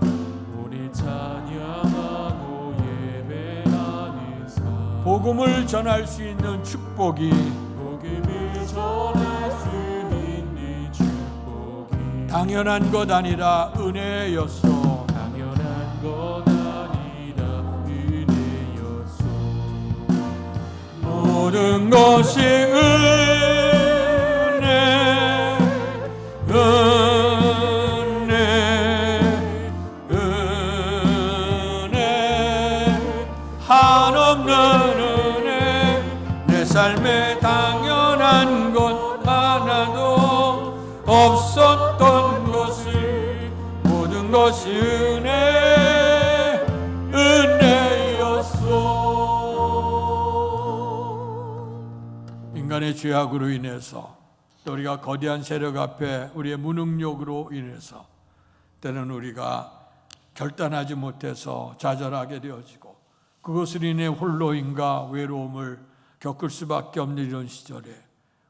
오늘 찬양하고 예배하는 삶, 복음을 전할 수 있는 축복이 복음을 전할 수 있는 축복이 당연한 것 아니라 은혜였소. 당연한 것 아니라 은혜였소. 모든 것이 은혜, 은혜, 한없는 은혜. 내 삶에 당연한 것 하나도 없었던 것을 모든 것이 은혜였소. 인간의 죄악으로 인해서 또 우리가 거대한 세력 앞에 우리의 무능력으로 인해서 때는 우리가 결단하지 못해서 좌절하게 되어지고 그것으로 인해 홀로인가 외로움을 겪을 수밖에 없는 이런 시절에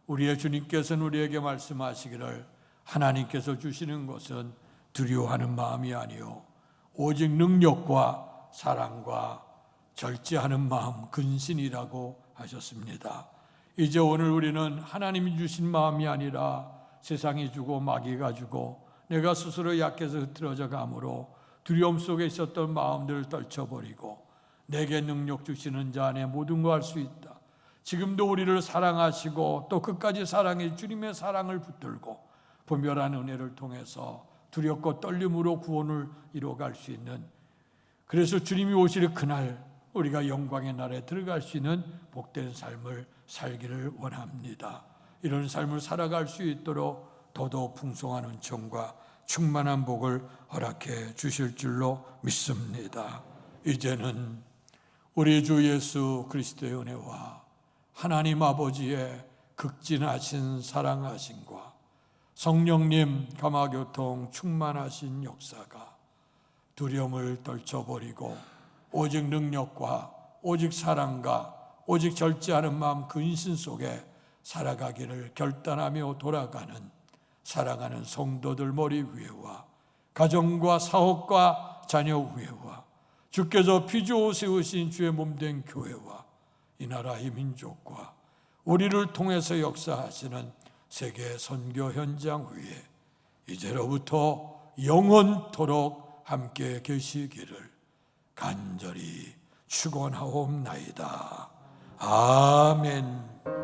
우리의 주님께서는 우리에게 말씀하시기를 하나님께서 주시는 것은 두려워하는 마음이 아니요 오직 능력과 사랑과 절제하는 마음, 근신이라고 하셨습니다. 이제 오늘 우리는 하나님이 주신 마음이 아니라 세상이 주고 마귀가 주고 내가 스스로 약해서 흐트러져 가므로 두려움 속에 있었던 마음들을 떨쳐버리고 내게 능력 주시는 자 안에 모든 거 할 수 있다. 지금도 우리를 사랑하시고 또 끝까지 사랑해 주님의 사랑을 붙들고 분별한 은혜를 통해서 두렵고 떨림으로 구원을 이루어갈 수 있는, 그래서 주님이 오실 그날 우리가 영광의 날에 들어갈 수 있는 복된 삶을 살기를 원합니다. 이런 삶을 살아갈 수 있도록 더더욱 풍성한 은총과 충만한 복을 허락해 주실 줄로 믿습니다. 이제는 우리 주 예수 그리스도의 은혜와 하나님 아버지의 극진하신 사랑하심과 성령님 감화교통 충만하신 역사가 두려움을 떨쳐버리고 오직 능력과 오직 사랑과 오직 절제하는 마음 근신 속에 살아가기를 결단하며 돌아가는 사랑하는 성도들 머리 위에와 가정과 사업과 자녀 위에와 주께서 피주어 세우신 주의 몸된 교회와 이 나라의 민족과 우리를 통해서 역사하시는 세계 선교 현장 위에 이제로부터 영원토록 함께 계시기를 간절히 축원하옵나이다. 아멘.